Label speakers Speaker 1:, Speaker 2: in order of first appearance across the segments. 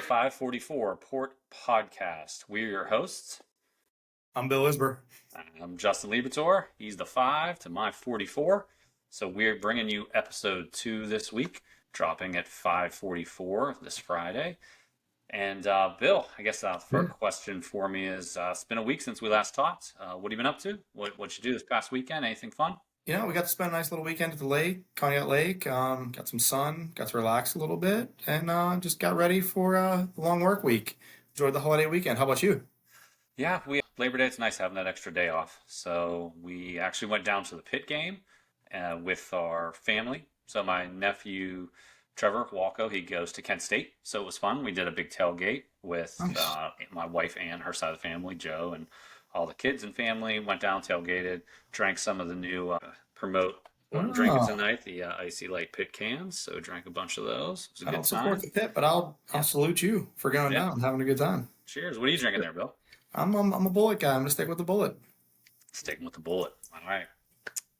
Speaker 1: 544 Port Podcast. We're your hosts.
Speaker 2: I'm Bill Isber.
Speaker 1: I'm Justin Liebertor. He's the 5 to my 44. So we're bringing you episode 2 this week, dropping at 5:44 this Friday. And Bill, I guess the first question for me is, it's been a week since we last talked. What have you been up to? What'd you do this past weekend? Anything fun?
Speaker 2: We got to spend a nice little weekend at the lake, Conic Lake. Got some sun, got to relax a little bit, and just got ready for the long work week. Enjoyed the holiday weekend. How about you?
Speaker 1: Yeah, Labor Day, it's nice having that extra day off. So we actually went down to the Pitt game with our family. So my nephew, Trevor Walco, he goes to Kent State. So it was fun. We did a big tailgate with my wife and her side of the family, Joe, and all the kids and family. Went down, tailgated, drank some of the new Promote what I'm drinking tonight, the Icy Light Pitt cans. So drank a bunch of those. It was a
Speaker 2: I
Speaker 1: good
Speaker 2: don't support
Speaker 1: time.
Speaker 2: the Pitt, but I'll salute you for going down and having a good time.
Speaker 1: Cheers. What are you drinking there, Bill?
Speaker 2: I'm a bullet guy. I'm gonna stick with the bullet.
Speaker 1: Sticking with the bullet. All right.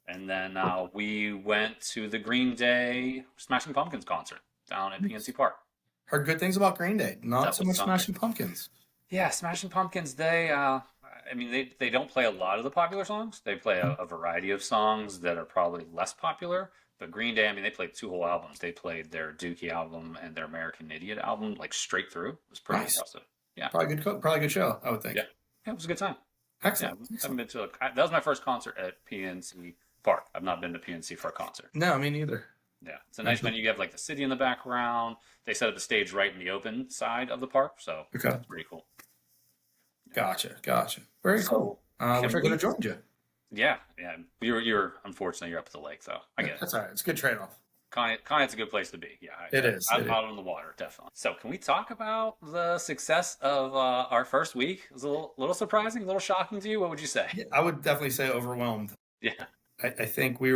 Speaker 1: And then we went to the Green Day Smashing Pumpkins concert down at PNC Park.
Speaker 2: Heard good things about Green Day. Not
Speaker 1: That
Speaker 2: so
Speaker 1: was
Speaker 2: much
Speaker 1: something.
Speaker 2: Smashing Pumpkins.
Speaker 1: Yeah, Smashing Pumpkins, they don't play a lot of the popular songs. They play a variety of songs that are probably less popular. But Green Day, they played 2 whole albums. They played their Dookie album and their American Idiot album, like straight through. It was pretty impressive. Yeah.
Speaker 2: Probably good show, I would think.
Speaker 1: Yeah, it was a good time.
Speaker 2: Excellent.
Speaker 1: Yeah, I haven't been to that was my first concert at PNC Park. I've not been to PNC for a concert.
Speaker 2: No, me neither.
Speaker 1: Yeah, it's a nice venue. You have like the city in the background. They set up the stage right in the open side of the park, so that's pretty cool.
Speaker 2: Gotcha. Very cool. Wish I could have joined you.
Speaker 1: Yeah. You're unfortunately you're up at the lake, though. I get it.
Speaker 2: That's all right. It's a good trade-off.
Speaker 1: Conic's a good place to be. Yeah,
Speaker 2: It is.
Speaker 1: Out on the water, definitely. So, can we talk about the success of our first week? It was a little surprising, a little shocking to you. What would you say?
Speaker 2: Yeah, I would definitely say overwhelmed.
Speaker 1: Yeah,
Speaker 2: I think we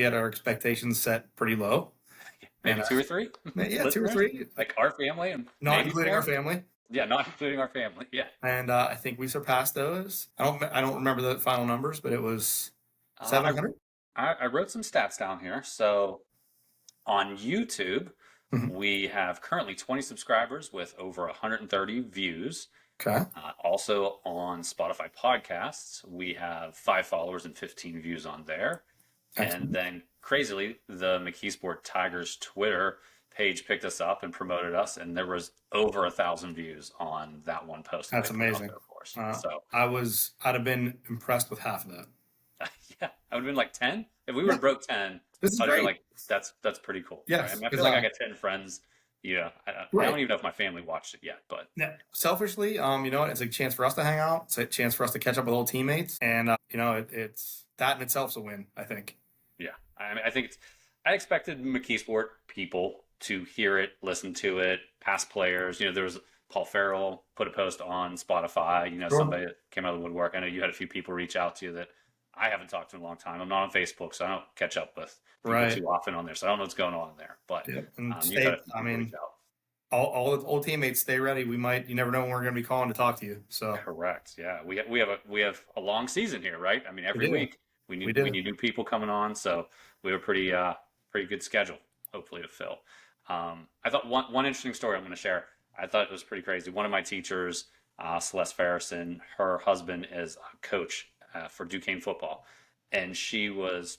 Speaker 2: had our expectations set pretty low.
Speaker 1: maybe 2 or 3.
Speaker 2: Yeah, 2 or 3.
Speaker 1: Like our family, and
Speaker 2: not including our family.
Speaker 1: Yeah, not including our family. Yeah,
Speaker 2: and I think we surpassed those. I don't remember the final numbers, but it was 700.
Speaker 1: I wrote some stats down here. So on YouTube, we have currently 20 subscribers with over 130 views.
Speaker 2: Okay.
Speaker 1: Also on Spotify podcasts, we have 5 followers and 15 views on there. Excellent. And then crazily, the McKeesport Tigers Twitter page picked us up and promoted us, and there was over 1,000 views on that one post.
Speaker 2: That's amazing. So I'd have been impressed with half of that.
Speaker 1: Yeah, I would have been like 10. If we were broke 10,
Speaker 2: I'd feel
Speaker 1: like that's pretty cool.
Speaker 2: Yes,
Speaker 1: right? I feel like I got 10 friends. Yeah, I don't even know if my family watched it yet, but
Speaker 2: selfishly, it's a chance for us to hang out. It's a chance for us to catch up with old teammates, and it's that in itself's a win, I think.
Speaker 1: Yeah, I expected McKeesport people to hear it, listen to it, past players. There was Paul Farrell put a post on Spotify. Somebody that came out of the woodwork. I know you had a few people reach out to you that I haven't talked to in a long time. I'm not on Facebook, so I don't catch up with people too often on there. So I don't know what's going on there. But
Speaker 2: all the old teammates, stay ready. You never know when we're going to be calling to talk to you. So
Speaker 1: correct. Yeah, we have a long season here, right? Every week we need new people coming on. So we have a pretty good schedule, hopefully, to fill. I thought one interesting story I'm going to share. I thought it was pretty crazy. One of my teachers, Celeste Farrison, her husband is a coach for Duquesne football, and she was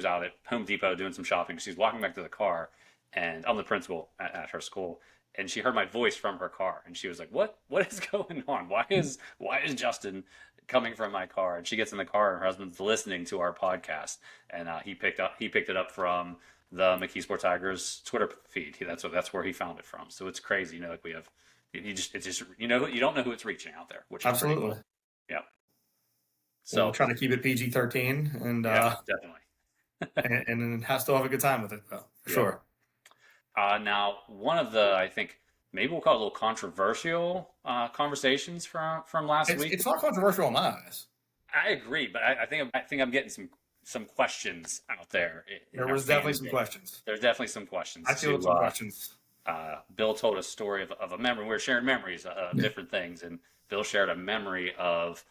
Speaker 1: out at Home Depot doing some shopping. She was walking back to the car, and I'm the principal at her school, and she heard my voice from her car, and she was like, "What is going on? Why is Justin coming from my car?" And she gets in the car, and her husband's listening to our podcast, and he picked it up from the McKeesport Tigers Twitter feed. That's where he found it from. So it's crazy, like we have. You don't know who it's reaching out there, which is
Speaker 2: absolutely
Speaker 1: cool. Yeah. So
Speaker 2: trying to keep it PG-13, and
Speaker 1: definitely,
Speaker 2: and has to have a good time with it, though. For sure.
Speaker 1: Now, one of the, I think maybe we'll call it a little controversial conversations from last week.
Speaker 2: It's not controversial in my eyes.
Speaker 1: I agree, but I think I'm getting some questions out there.
Speaker 2: There was definitely some questions.
Speaker 1: There's definitely some questions.
Speaker 2: I feel some questions.
Speaker 1: Bill told a story of a memory. We were sharing memories of different things, and Bill shared a memory of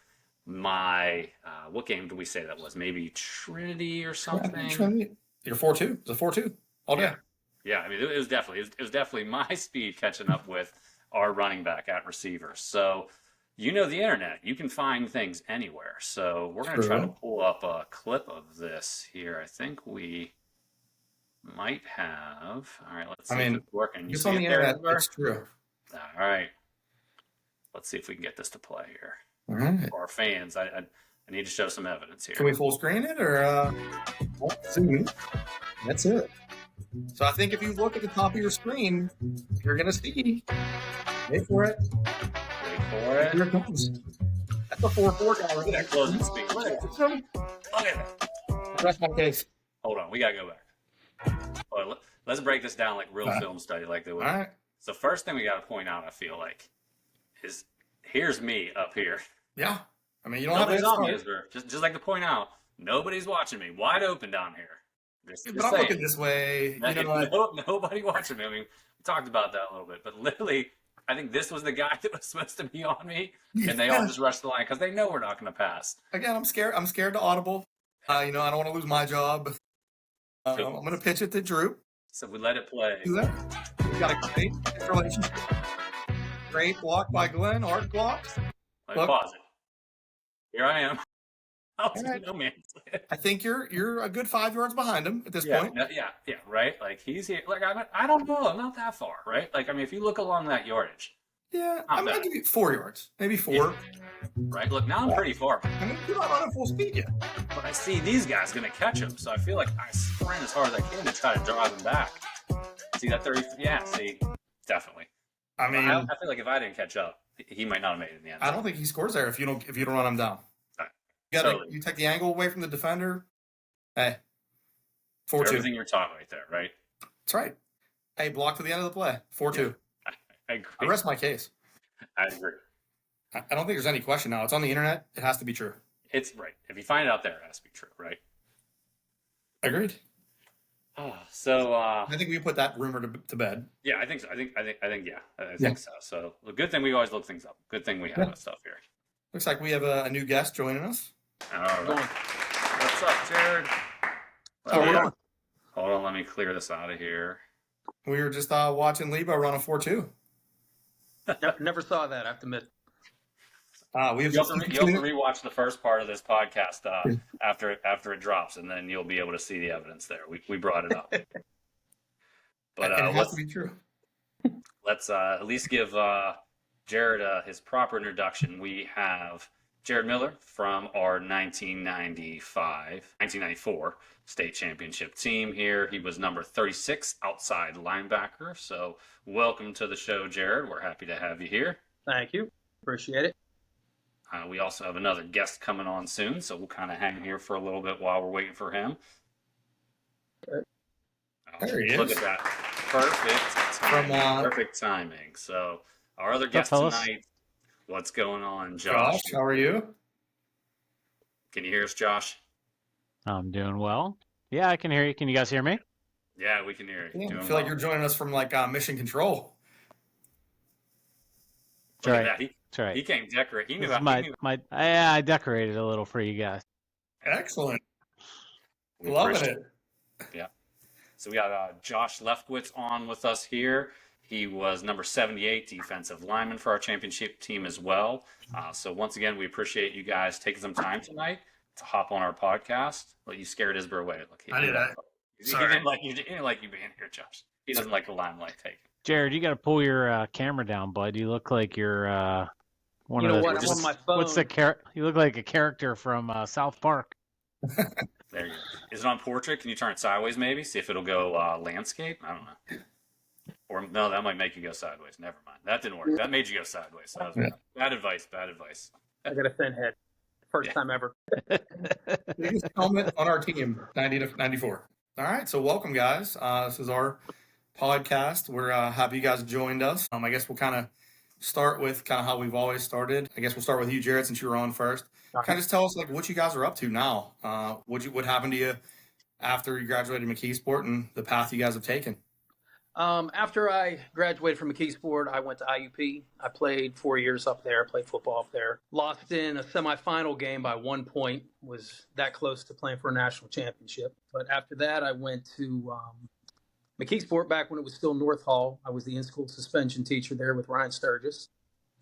Speaker 1: my what game do we say that was? Maybe Trinity or something.
Speaker 2: Trinity. You're 4-2. It was a 4-2 all day.
Speaker 1: Yeah, it was definitely my speed catching up with our running back at receiver. So, you know the internet. You can find things anywhere. So we're going to try to pull up a clip of this here. I think we might have. All right, let's see if it's working. You
Speaker 2: it's
Speaker 1: see
Speaker 2: on the internet. It's true.
Speaker 1: All right. Let's see if we can get this to play here.
Speaker 2: All right.
Speaker 1: For our fans, I need to show some evidence here.
Speaker 2: Can we full screen it or zoom? That's it. So I think if you look at the top of your screen, you're going to see. Wait for it.
Speaker 1: Wait for it.
Speaker 2: Here it comes. That's a 4-4 guy right there.
Speaker 1: Closing speed. Look at that.
Speaker 2: Rest my case.
Speaker 1: Hold on. We got to go back. Well, let's break this down like real film study like they would.
Speaker 2: All right.
Speaker 1: So first thing we got to point out, I feel like, is here's me up here.
Speaker 2: Yeah. I mean, you don't
Speaker 1: Nobody's
Speaker 2: have
Speaker 1: on me, just like to point out, nobody's watching me. Wide open down here.
Speaker 2: But I'm looking this way. You know,
Speaker 1: nobody watching me. I mean, we talked about that a little bit, but literally, I think this was the guy that was supposed to be on me, and they all just rushed the line because they know we're not going to pass.
Speaker 2: Again, I'm scared. I'm scared to audible. I don't want to lose my job. I'm going to pitch it to Drew.
Speaker 1: So we let it play.
Speaker 2: Do that. We got a great relationship. Great block by Glenn. Art blocks.
Speaker 1: Let me pause it. Here I am. No man's land.
Speaker 2: I think you're a good 5 yards behind him at this point.
Speaker 1: Yeah, right. Like he's here. Like I don't know. I'm not that far, right? Like I mean, if you look along that yardage.
Speaker 2: Yeah, I'm gonna give you 4 yards, maybe 4.
Speaker 1: Yeah. Right. Look, now I'm pretty far.
Speaker 2: I mean, you're not running full speed yet.
Speaker 1: But I see these guys gonna catch him, so I feel like I sprint as hard as I can to try to drive him back. See that 30? Yeah. See, definitely.
Speaker 2: I mean,
Speaker 1: I feel like if I didn't catch up, he might not have made it in the end.
Speaker 2: I don't think he scores there if you don't run him down. You take the angle away from the defender. Hey, 4-2.
Speaker 1: Everything you're taught right there, right?
Speaker 2: That's right. Hey, block to the end of the play. 4-2.
Speaker 1: Yeah, I agree.
Speaker 2: I rest my case.
Speaker 1: I agree.
Speaker 2: I don't think there's any question now. It's on the internet. It has to be true.
Speaker 1: It's right. If you find it out there, it has to be true, right?
Speaker 2: Agreed.
Speaker 1: So
Speaker 2: I think we put that rumor to bed.
Speaker 1: Yeah, I think so. I think so. So the good thing we always look things up. Good thing we have that stuff here.
Speaker 2: Looks like we have a new guest joining us.
Speaker 1: All right. What's up, Jared? Hold on, let me clear this out of here.
Speaker 2: We were just watching Lebo run a 4-2.
Speaker 3: Never saw that, I have to admit.
Speaker 1: You have to rewatch the first part of this podcast after it drops, and then you'll be able to see the evidence there. We brought it up. But
Speaker 2: it has to be true.
Speaker 1: Let's at least give Jared his proper introduction. We have Jared Miller from our 1994 state championship team here. He was number 36 outside linebacker. So welcome to the show, Jared. We're happy to have you here.
Speaker 3: Thank you. Appreciate it.
Speaker 1: We also have another guest coming on soon, so we'll kind of hang here for a little bit while we're waiting for him.
Speaker 2: There he is.
Speaker 1: Look at that. Perfect timing. So our other guest tonight, what's going on, Josh?
Speaker 2: How are you?
Speaker 1: Can you hear us, Josh?
Speaker 4: I'm doing well. Yeah, I can hear you. Can you guys hear me?
Speaker 1: Yeah, we can hear you.
Speaker 2: I feel like you're joining us from Mission Control.
Speaker 1: Look at that. That's right. He came decorate. He knew
Speaker 4: I decorated a little for you guys.
Speaker 2: Excellent. Loving it.
Speaker 1: Yeah. So we got Josh Lefcowitz on with us here. He was number 78 defensive lineman for our championship team as well. So once again, we appreciate you guys taking some time tonight to hop on our podcast. Well, you scared Isber away. Look,
Speaker 2: I did that.
Speaker 1: He didn't like you being here, Josh. He doesn't like the limelight taken.
Speaker 4: Jared, you got to pull your camera down, bud. You look like you're one
Speaker 3: of
Speaker 4: the.
Speaker 3: What? I'm on my phone.
Speaker 4: What's the You look like a character from South Park.
Speaker 1: There you go. Is it on portrait? Can you turn it sideways maybe? See if it'll go landscape? I don't know. Or no, that might make you go sideways. Never mind. That didn't work. That made you go sideways. So that was bad advice.
Speaker 3: I got a thin head. First time ever.
Speaker 2: Biggest helmet on our team, 90 to 94. All right, so welcome, guys. This is our podcast. We're happy you guys joined us. I guess we'll kind of start with how we've always started. I guess we'll start with you, Jared, since you were on first. Kind of just tell us what you guys are up to now. What happened to you after you graduated McKeesport and the path you guys have taken?
Speaker 3: After I graduated from McKeesport, I went to IUP. I played 4 years up there, played football up there. Lost in a semifinal game by 1 point, was that close to playing for a national championship. But after that, I went to McKeesport, back when it was still North Hall, I was the in-school suspension teacher there with Ryan Sturgis.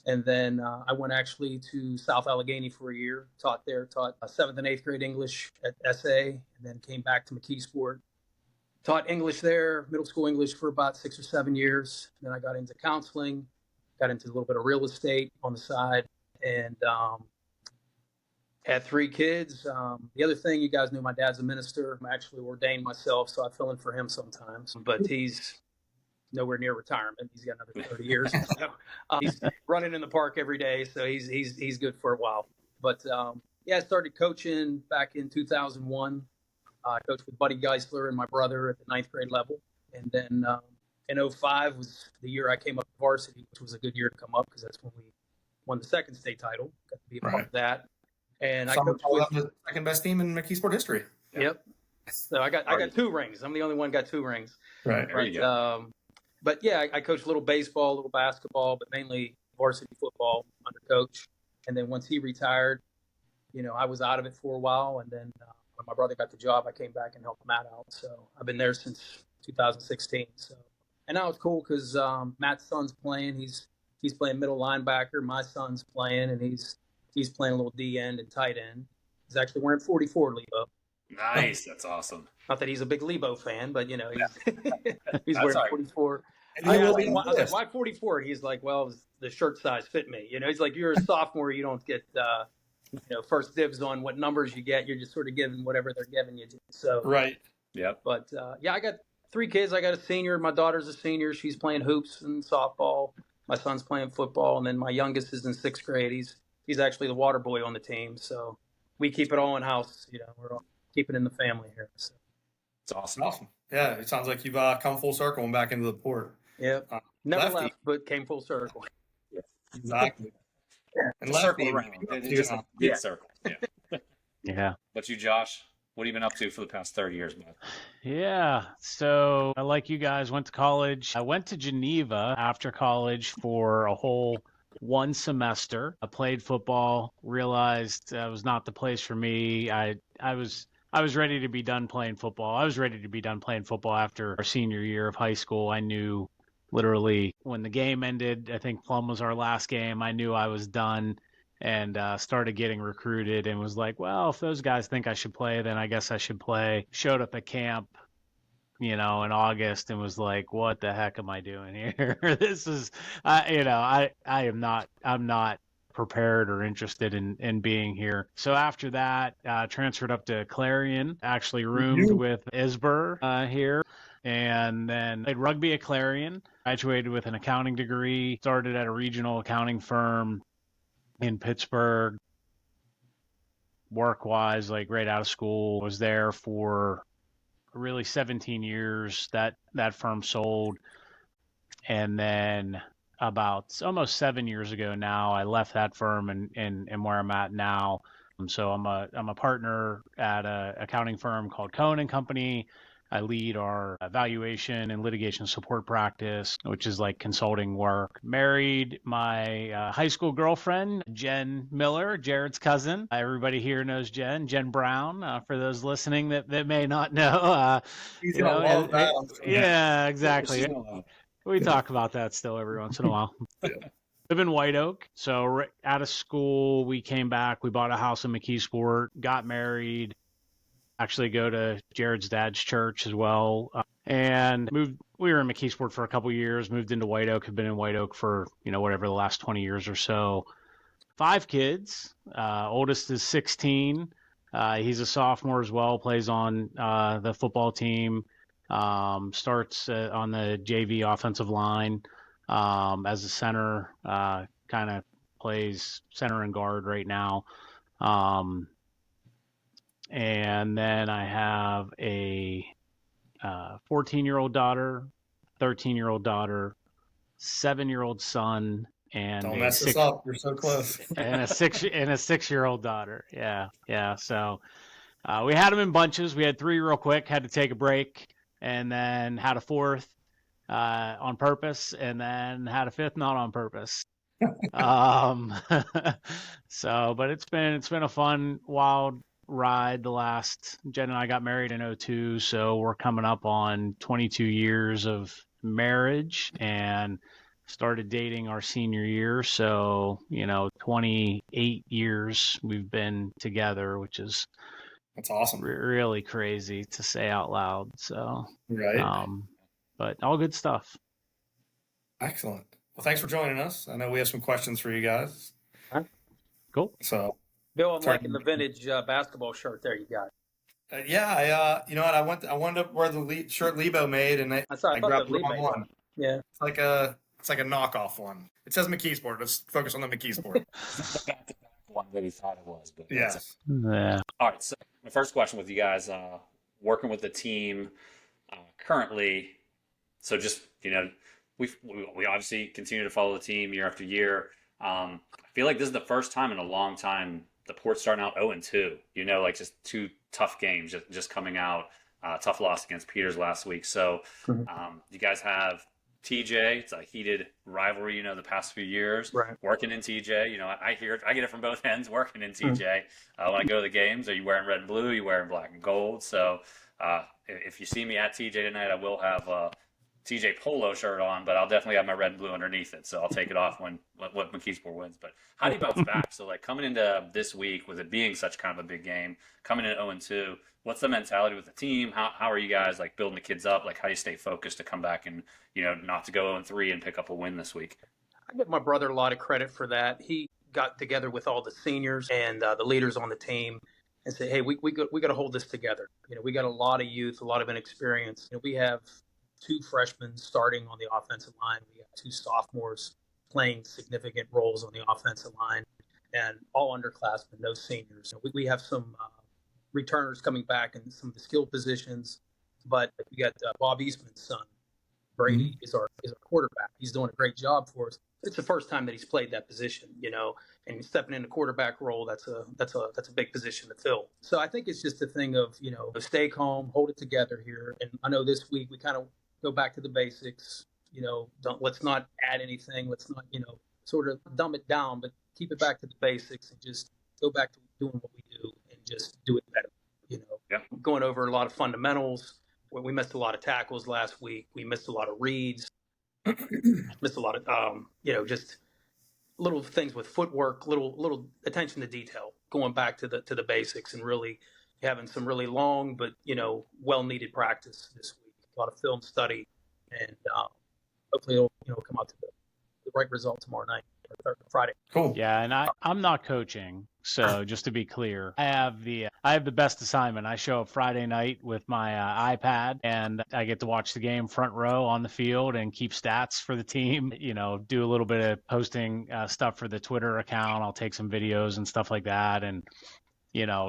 Speaker 3: And then I went actually to South Allegheny for a year, taught 7th and 8th grade English at SA, and then came back to McKeesport. Taught English there, middle school English for about 6 or 7 years. Then I got into counseling, got into a little bit of real estate on the side, and had 3 kids. The other thing, you guys know my dad's a minister. I'm actually ordained myself, so I fill in for him sometimes. But he's nowhere near retirement. He's got another 30 years. So, he's running in the park every day, so he's good for a while. But I started coaching back in 2001. I coached with Buddy Geisler and my brother at the 9th grade level. And then in 2005 was the year I came up to varsity, which was a good year to come up because that's when we won the second state title. Got to be a part of that. And I coached with
Speaker 2: the second best team in McKeesport history.
Speaker 3: Yep. So I got 2 rings. I'm the only one got 2 rings.
Speaker 2: Right.
Speaker 1: There you go.
Speaker 3: But yeah, I coached a little baseball, a little basketball, but mainly varsity football under coach. And then once he retired, I was out of it for a while. And then when my brother got the job, I came back and helped Matt out. So I've been there since 2016. So, and now it's cool because Matt's son's playing. He's playing middle linebacker. My son's playing, and he's playing a little D end and tight end. He's actually wearing 44, Lebo.
Speaker 1: Nice. That's awesome.
Speaker 3: Not that he's a big Lebo fan, but he's wearing 44.
Speaker 2: I
Speaker 3: was like, why 44? And he's like, well, the shirt size fit me. He's like, you're a sophomore, you don't get first dibs on what numbers you get. You're just sort of given whatever they're giving you. So
Speaker 2: right.
Speaker 1: Yep.
Speaker 3: But I got 3 kids. I got a senior. My daughter's a senior. She's playing hoops and softball. My son's playing football, and then my youngest is in 6th grade. He's actually the water boy on the team. So we keep it all in house. We're all keeping it in the family here. So.
Speaker 1: It's awesome.
Speaker 2: Awesome. Yeah, it sounds like you've come full circle and back into the port.
Speaker 3: Yep. Never
Speaker 2: Lefty.
Speaker 3: left, but came full circle.
Speaker 2: Exactly. And Lefty,
Speaker 1: Circle around. It's just a big circle. Yeah.
Speaker 4: Yeah.
Speaker 1: But you, Josh, what have you been up to for the past 30 years, man?
Speaker 4: Yeah. So, like you guys, went to college. I went to Geneva after college for a whole 1 semester. I played football, realized it was not the place for me. I was ready to be done playing football. I was ready to be done playing football after our senior year of high school. I knew literally when the game ended, I think Plum was our last game, I knew I was done and started getting recruited and was like, well, if those guys think I should play, then I guess I should play. Showed up at camp, in August and was like, what the heck am I doing here? This is, I'm not prepared or interested in being here. So after that, transferred up to Clarion, actually roomed with Isber here, and then played rugby at Clarion, graduated with an accounting degree, started at a regional accounting firm in Pittsburgh, work-wise, like right out of school, was there for really 17 years. That firm sold, and then about almost 7 years ago now, I left that firm and where I'm at now. So I'm a partner at a accounting firm called Conic Company. I lead our evaluation and litigation support practice, which is like consulting work. Married my high school girlfriend, Jen Miller, Jared's cousin. Everybody here knows Jen Brown. For those listening that may not know,
Speaker 2: He's gonna love that.
Speaker 4: Yeah, exactly. We talk about that still every once in a while. Live in White Oak. So out of school, we came back. We bought a house in McKeesport, got married, actually go to Jared's dad's church as well, and moved. We were in McKeesport for a couple years, moved into White Oak, have been in White Oak for, whatever, the last 20 years or so. 5 kids. Oldest is 16. He's a sophomore as well, plays on the football team. Starts on the JV offensive line as a center, kind of plays center and guard right now. And then I have a 14-year-old daughter, 13-year-old daughter, 7-year-old son, and
Speaker 2: don't mess this up. You're so close.
Speaker 4: and a 6-year-old daughter. Yeah. So we had them in bunches. We had 3 real quick. Had to take a break. And then had a 4th on purpose, and then had a 5th not on purpose. So, but it's been a fun, wild ride Jen and I got married in '02, so we're coming up on 22 years of marriage and started dating our senior year. So, 28 years we've been together, which is
Speaker 2: That's awesome.
Speaker 4: Really crazy to say out loud. So,
Speaker 2: right.
Speaker 4: But all good stuff.
Speaker 2: Excellent. Well, thanks for joining us. I know we have some questions for you guys.
Speaker 4: Cool.
Speaker 2: So,
Speaker 3: Bill, I'm liking the vintage basketball shirt there you got.
Speaker 2: You know what? I wanted to wear the shirt Lebo made, and I grabbed the wrong one.
Speaker 3: Yeah,
Speaker 2: it's like a knockoff one. It says McKeesport. Let's focus on the McKeesport.
Speaker 1: One that he thought it was, but
Speaker 2: yes.
Speaker 4: Yeah.
Speaker 1: All right. So my first question with you guys, working with the team currently. So just we obviously continue to follow the team year after year. I feel like this is the first time in a long time the Port's starting out 0-2. Like just two tough games just coming out. Tough loss against Peters last week. So you guys have TJ. It's a heated rivalry, the past few years.
Speaker 3: Right.
Speaker 1: Working in TJ, I get it from both ends. Working in TJ. When I go to the games, are you wearing red and blue? Are you wearing black and gold? So if you see me at TJ tonight, I will have a TJ polo shirt on, but I'll definitely have my red and blue underneath it. So I'll take it off when McKeesport wins. But how do you bounce back? So coming into this week with it being such kind of a big game, coming in 0-2, what's the mentality with the team? How are you guys building the kids up? How do you stay focused to come back and not to go 0-3 and pick up a win this week?
Speaker 3: I give my brother a lot of credit for that. He got together with all the seniors and the leaders on the team and said, "Hey, we got to hold this together. We got a lot of youth, a lot of inexperience. We have 2 freshmen starting on the offensive line. We have 2 sophomores playing significant roles on the offensive line, and all underclassmen, no seniors. We have some returners coming back in some of the skill positions, but we got Bob Eastman's son, Brady, is our quarterback. He's doing a great job for us. It's the first time that he's played that position, and stepping in the quarterback role. That's a big position to fill. So I think it's just a thing of stay calm, hold it together here. And I know this week we kind of go back to the basics. Let's not add anything. Let's not sort of dumb it down, but keep it back to the basics and just go back to doing what we do and just do it better. Going over a lot of fundamentals. We missed a lot of tackles last week. We missed a lot of reads. Missed a lot of just little things with footwork, little attention to detail. Going back to the basics and really having some really long but well needed practice this week. A lot of film study, and hopefully it'll come out to the right result tomorrow night or Friday.
Speaker 2: Cool.
Speaker 4: Yeah, and I'm not coaching, so just to be clear, I have the best assignment. I show up Friday night with my iPad, and I get to watch the game front row on the field and keep stats for the team. Do a little bit of posting stuff for the Twitter account. I'll take some videos and stuff like that, and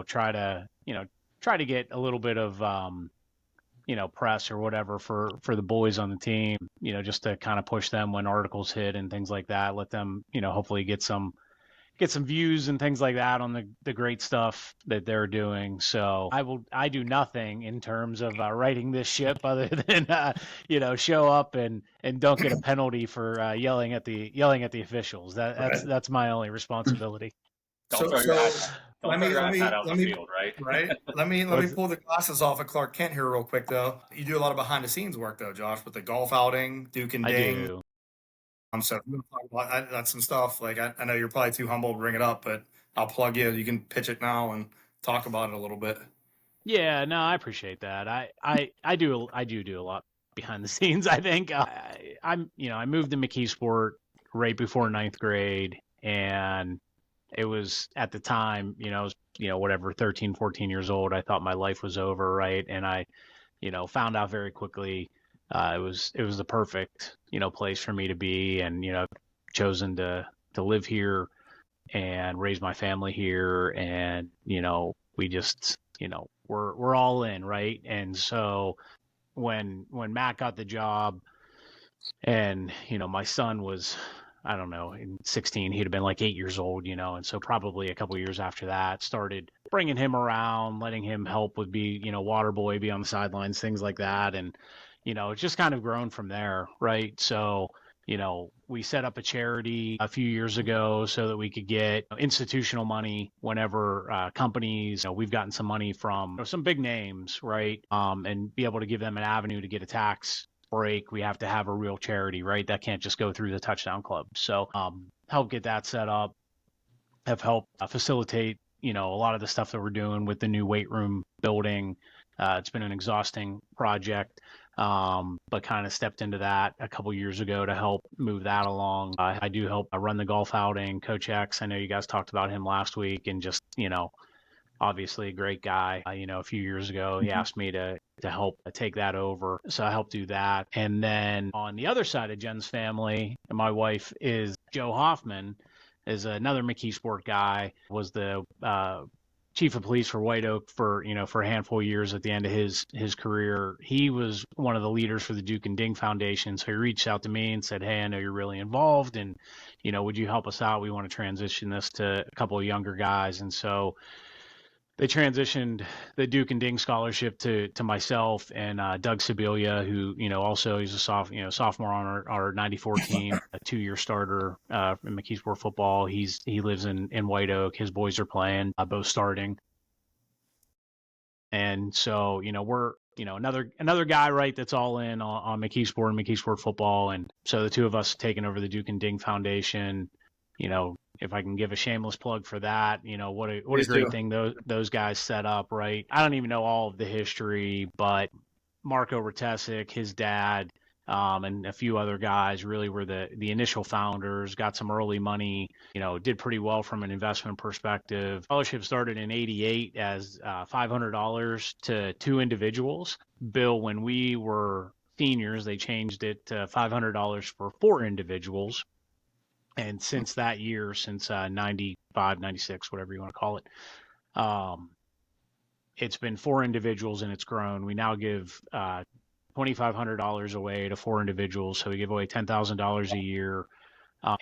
Speaker 4: try to get a little bit of press or whatever for the boys on the team, just to kind of push them when articles hit and things like that. Let them, hopefully get some views and things like that on the great stuff that they're doing. So I do nothing in terms of righting this ship other than, show up and don't get a penalty for yelling at the officials. That's my only responsibility.
Speaker 1: Don't throw your hat out in the field, right?
Speaker 2: Right. Let me pull the glasses off of Clark Kent here real quick, though. You do a lot of behind the scenes work, though, Josh, with the golf outing, Duke and Ding.
Speaker 4: I do.
Speaker 2: So that's some stuff. I know you're probably too humble to bring it up, but I'll plug you. You can pitch it now and talk about it a little bit.
Speaker 4: Yeah, no, I appreciate that. I do a lot behind the scenes. I think I moved to McKeesport right before 9th grade, and it was at the time, I was, whatever, 13, 14 years old. I thought my life was over, right? And I, found out very quickly it was the perfect, place for me to be, and, chosen to live here and raise my family here. And, we just, we're all in, right? And so when Matt got the job and, my son was, I don't know, in 16, he'd have been like 8 years old, and so probably a couple years after that, started bringing him around, letting him help with water boy, be on the sidelines, things like that. And, it's just kind of grown from there. Right. So, we set up a charity a few years ago so that we could get institutional money whenever companies, we've gotten some money from some big names, right? And be able to give them an avenue to get a tax break. We have to have a real charity, right? That can't just go through the touchdown club. So help get that set up, have helped facilitate, a lot of the stuff that we're doing with the new weight room building. It's been an exhausting project, but kind of stepped into that a couple years ago to help move that along. I do help run the golf outing. Coach X, I know you guys talked about him last week, and just, obviously a great guy. A few years ago, he asked me to help take that over. So I helped do that. And then on the other side of Jen's family, my wife is Joe Hoffman, is another McKeesport guy, was the chief of police for White Oak for a handful of years at the end of his career. He was one of the leaders for the Duke and Ding Foundation. So he reached out to me and said, "Hey, I know you're really involved, and, would you help us out? We want to transition this to a couple of younger guys." And so they transitioned the Duke and Ding scholarship to myself and Doug Sibilia, who, also he's a sophomore on our 94 team, a 2-year starter in McKeesport football. He lives in White Oak. His boys are playing, both starting. And so, we're, another guy, right, that's all in on McKeesport and McKeesport football. And so the two of us taking over the Duke and Ding Foundation, if I can give a shameless plug for that, what a great thing those guys set up, right? I don't even know all of the history, but Marco Ratesic, his dad, and a few other guys really were the initial founders, got some early money, did pretty well from an investment perspective. Scholarship started in '88 as $500 to 2 individuals. Bill, when we were seniors, they changed it to $500 for 4 individuals. And since that year, since 95, 96, whatever you want to call it, it's been 4 individuals and it's grown. We now give $2,500 away to 4 individuals. So we give away $10,000 a year.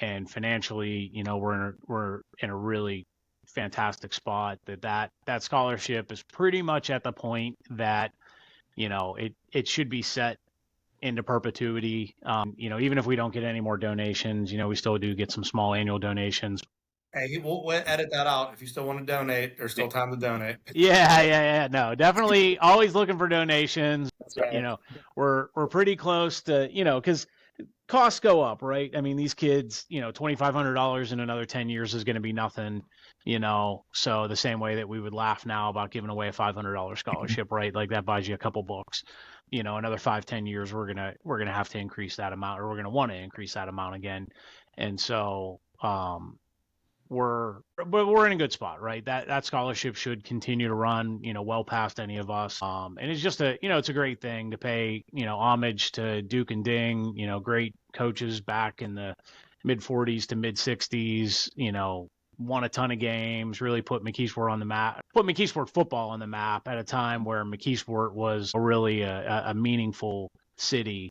Speaker 4: And financially, we're in a really fantastic spot that scholarship is pretty much at the point that, it should be set into perpetuity. Even if we don't get any more donations, we still do get some small annual donations.
Speaker 2: Hey, we'll edit that out. If you still want to donate, there's still time to donate.
Speaker 4: Yeah. No, definitely always looking for donations.
Speaker 2: That's right.
Speaker 4: We're pretty close to, because costs go up, right? I mean, these kids, $2,500 in another 10 years is going to be nothing, so the same way that we would laugh now about giving away a $500 scholarship, right? Like that buys you a couple books. Another 5-10 years, we're gonna have to increase that amount, or we're gonna want to increase that amount again. And so we're in a good spot, right? That scholarship should continue to run, well past any of us. And it's just it's a great thing to pay, homage to Duke and Ding, great coaches back in the mid 40s to mid 60s, won a ton of games, really put McKeesport on the map, put McKeesport football on the map at a time where McKeesport was really a meaningful city.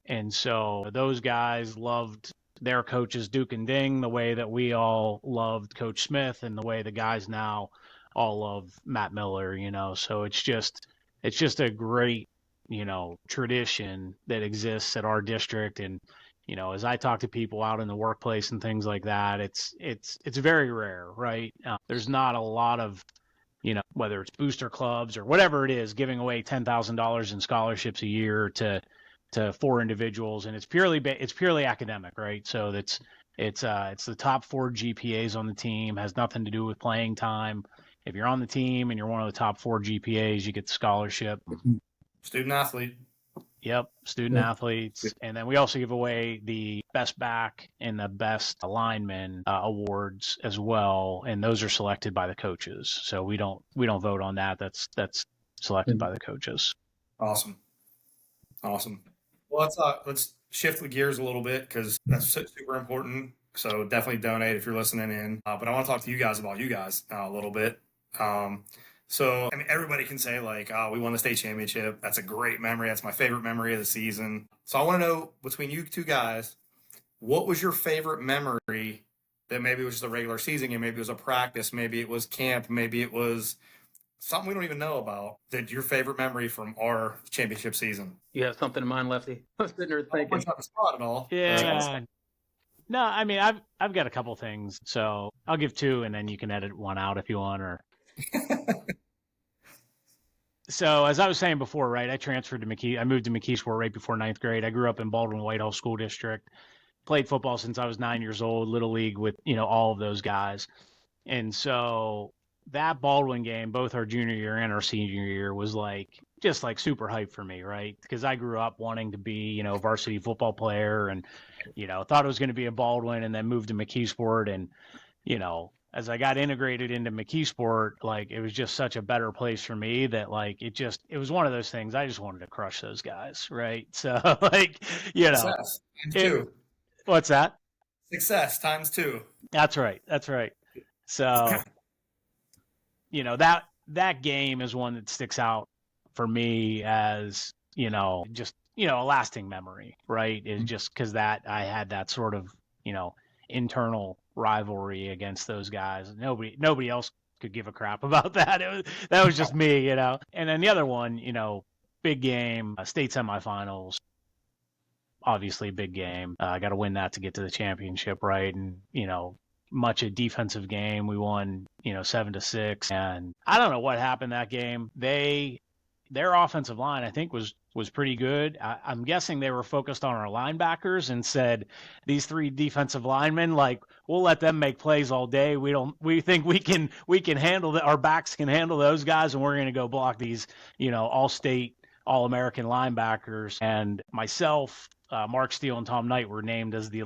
Speaker 4: And so those guys loved their coaches, Duke and Ding, the way that we all loved Coach Smith, and the way the guys now all love Matt Miller, so it's just a great, tradition that exists at our district. And, as I talk to people out in the workplace and things like that, it's very rare, right? There's not a lot of, whether it's booster clubs or whatever it is, giving away $10,000 in scholarships a year to 4 individuals, and it's purely academic, right? So it's the top 4 GPAs on the team, has nothing to do with playing time. If you're on the team and you're one of the top 4 GPAs, you get the scholarship.
Speaker 2: Student athlete.
Speaker 4: Yep, student athletes. And then we also give away the best back and the best lineman awards as well, and those are selected by the coaches. So we don't vote on that. That's selected by the coaches.
Speaker 2: Awesome. Well, let's shift the gears a little bit, because that's super important. So definitely donate if you're listening in. But I want to talk to you guys about you guys a little bit. So, I mean, everybody can say like, we won the state championship. That's a great memory. That's my favorite memory of the season. So I want to know, between you two guys, what was your favorite memory that maybe was just a regular season game, maybe it was a practice, maybe it was camp, maybe it was something we don't even know about, that your favorite memory from our championship season.
Speaker 3: You have something in mind, Lefty? I was sitting there
Speaker 2: I don't
Speaker 3: thinking.
Speaker 2: put you on the spot at all.
Speaker 4: Yeah. No, I mean, I've got a couple things, so I'll give two, and then you can edit one out if you want. Or so, as I was saying before, right? I moved to McKeesport right before ninth grade. I grew up in Baldwin Whitehall School District. Played football since I was 9 years old. Little league with all of those guys, and so that Baldwin game, both our junior year and our senior year, was just super hype for me, right? Because I grew up wanting to be, a varsity football player, and thought it was going to be a Baldwin, and then moved to McKeesport, and as I got integrated into McKeesport, it was just such a better place for me that it was one of those things. I just wanted to crush those guys, right? So
Speaker 2: Success times two.
Speaker 4: What's that?
Speaker 2: Success times two.
Speaker 4: That's right. So that game is one that sticks out for me as just a lasting memory, right? Is just because that I had that sort of internal rivalry against those guys. Nobody else could give a crap about that. That was just me, And then the other one, big game, state semifinals. Obviously, big game. I got to win that to get to the championship, right? And much a defensive game. We won, 7-6, and I don't know what happened that game. Their offensive line, I think, was pretty good. I'm guessing they were focused on our linebackers and said, these three defensive linemen, we'll let them make plays all day. We think we can handle that. Our backs can handle those guys, and we're going to go block these, all-state, all-American linebackers. And myself, Mark Steele and Tom Knight were named as the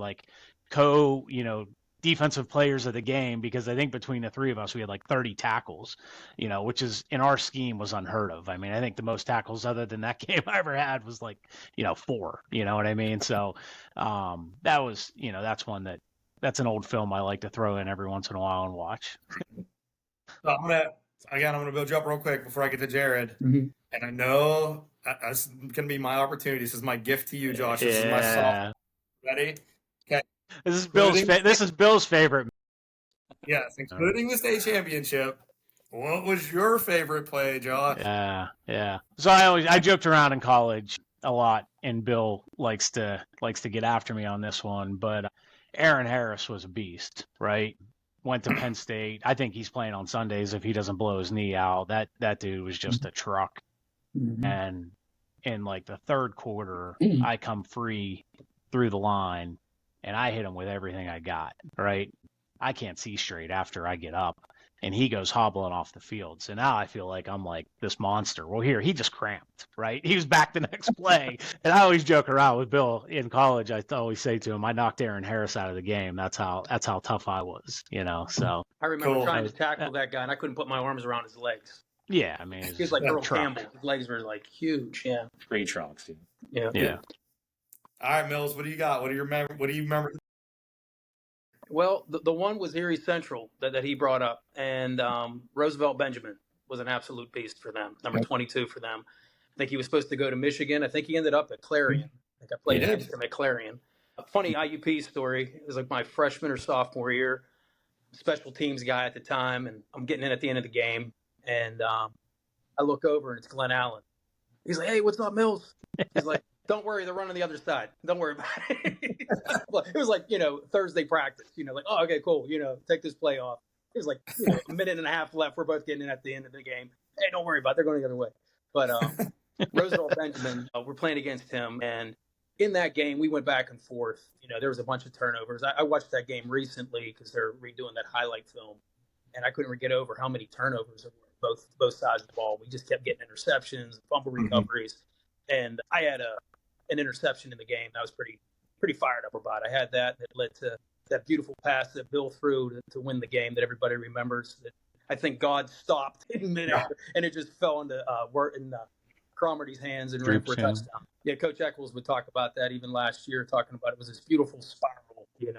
Speaker 4: defensive players of the game, because I think between the three of us, we had 30 tackles, which is in our scheme was unheard of. I mean, I think the most tackles other than that game I ever had was 4, you know what I mean? So that was, that's an old film I like to throw in every once in a while and watch.
Speaker 2: So I'm gonna build you up real quick before I get to Jared.
Speaker 3: Mm-hmm.
Speaker 2: And I know that's gonna be my opportunity. This is my gift to you, Josh. This is my soft. Ready? Okay.
Speaker 4: This is Bill's favorite.
Speaker 2: Yes, including the state championship. What was your favorite play, Josh?
Speaker 4: Yeah. So I joked around in college a lot, and Bill likes to get after me on this one, but Aaron Harris was a beast, right? Went to Penn State. I think he's playing on Sundays if he doesn't blow his knee out. That dude was just a truck. Mm-hmm. And in the third quarter, I come free through the line, and I hit him with everything I got, right? I can't see straight after I get up, and he goes hobbling off the field. So now I feel like I'm this monster. Well, he just cramped, right? He was back the next play. And I always joke around with Bill in college. I always say to him, I knocked Aaron Harris out of the game. That's how tough I was, So
Speaker 3: I remember trying to tackle that guy, and I couldn't put my arms around his legs.
Speaker 4: Yeah, I mean,
Speaker 3: he was like Earl Campbell. His legs were huge. Yeah,
Speaker 1: tree trunks.
Speaker 3: Yeah.
Speaker 2: All right, Mills, what do you got? What do you remember?
Speaker 3: Well, the one was Erie Central that he brought up, and Roosevelt Benjamin was an absolute beast for them, number 22 for them. I think he was supposed to go to Michigan. I think he ended up at Clarion. I think I played against him at Clarion. A funny IUP story. It was my freshman or sophomore year, special teams guy at the time, and I'm getting in at the end of the game, and I look over, and it's Glenn Allen. He's like, "Hey, what's up, Mills?" He's like, "Don't worry, they're running the other side. Don't worry about it." It was Thursday practice, oh, okay, cool, take this play off. It was a minute and a half left. We're both getting in at the end of the game. Hey, don't worry about it. They're going the other way. But Roosevelt Benjamin, we're playing against him. And in that game, we went back and forth. There was a bunch of turnovers. I watched that game recently because they're redoing that highlight film. And I couldn't get over how many turnovers there were, both sides of the ball. We just kept getting interceptions, fumble recoveries. And I had an interception in the game. I was pretty fired up about. I had that led to that beautiful pass that Bill threw to win the game that everybody remembers. That I think God stopped in midair, and it just fell into Cromarty's hands and ran for a touchdown. Yeah, Coach Eccles would talk about that even last year, talking about it was this beautiful spiral. It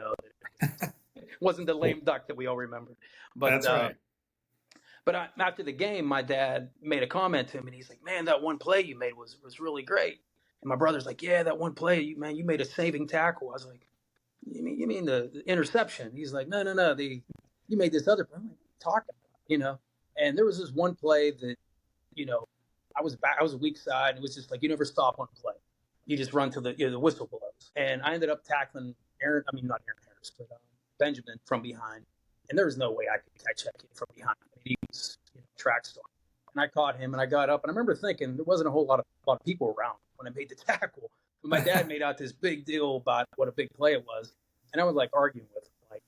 Speaker 3: wasn't the lame duck that we all remembered. But
Speaker 2: that's right.
Speaker 3: But after the game, my dad made a comment to him, and he's like, "Man, that one play you made was really great." And my brother's like, "Yeah, that one play, you made a saving tackle." I was like, "You mean the interception?" He's like, "No, you made this other play." I'm like, "Talking about?" And there was this one play that, I was weak side. It was just like you never stop on a play. You just run till the whistle blows. And I ended up tackling not Aaron Harris, but Benjamin from behind. And there was no way I could catch that kid from behind. He was track star. And I caught him, and I got up, and I remember thinking there wasn't a lot of people around when I made the tackle. But my dad made out this big deal about what a big play it was, and I was like arguing with him, like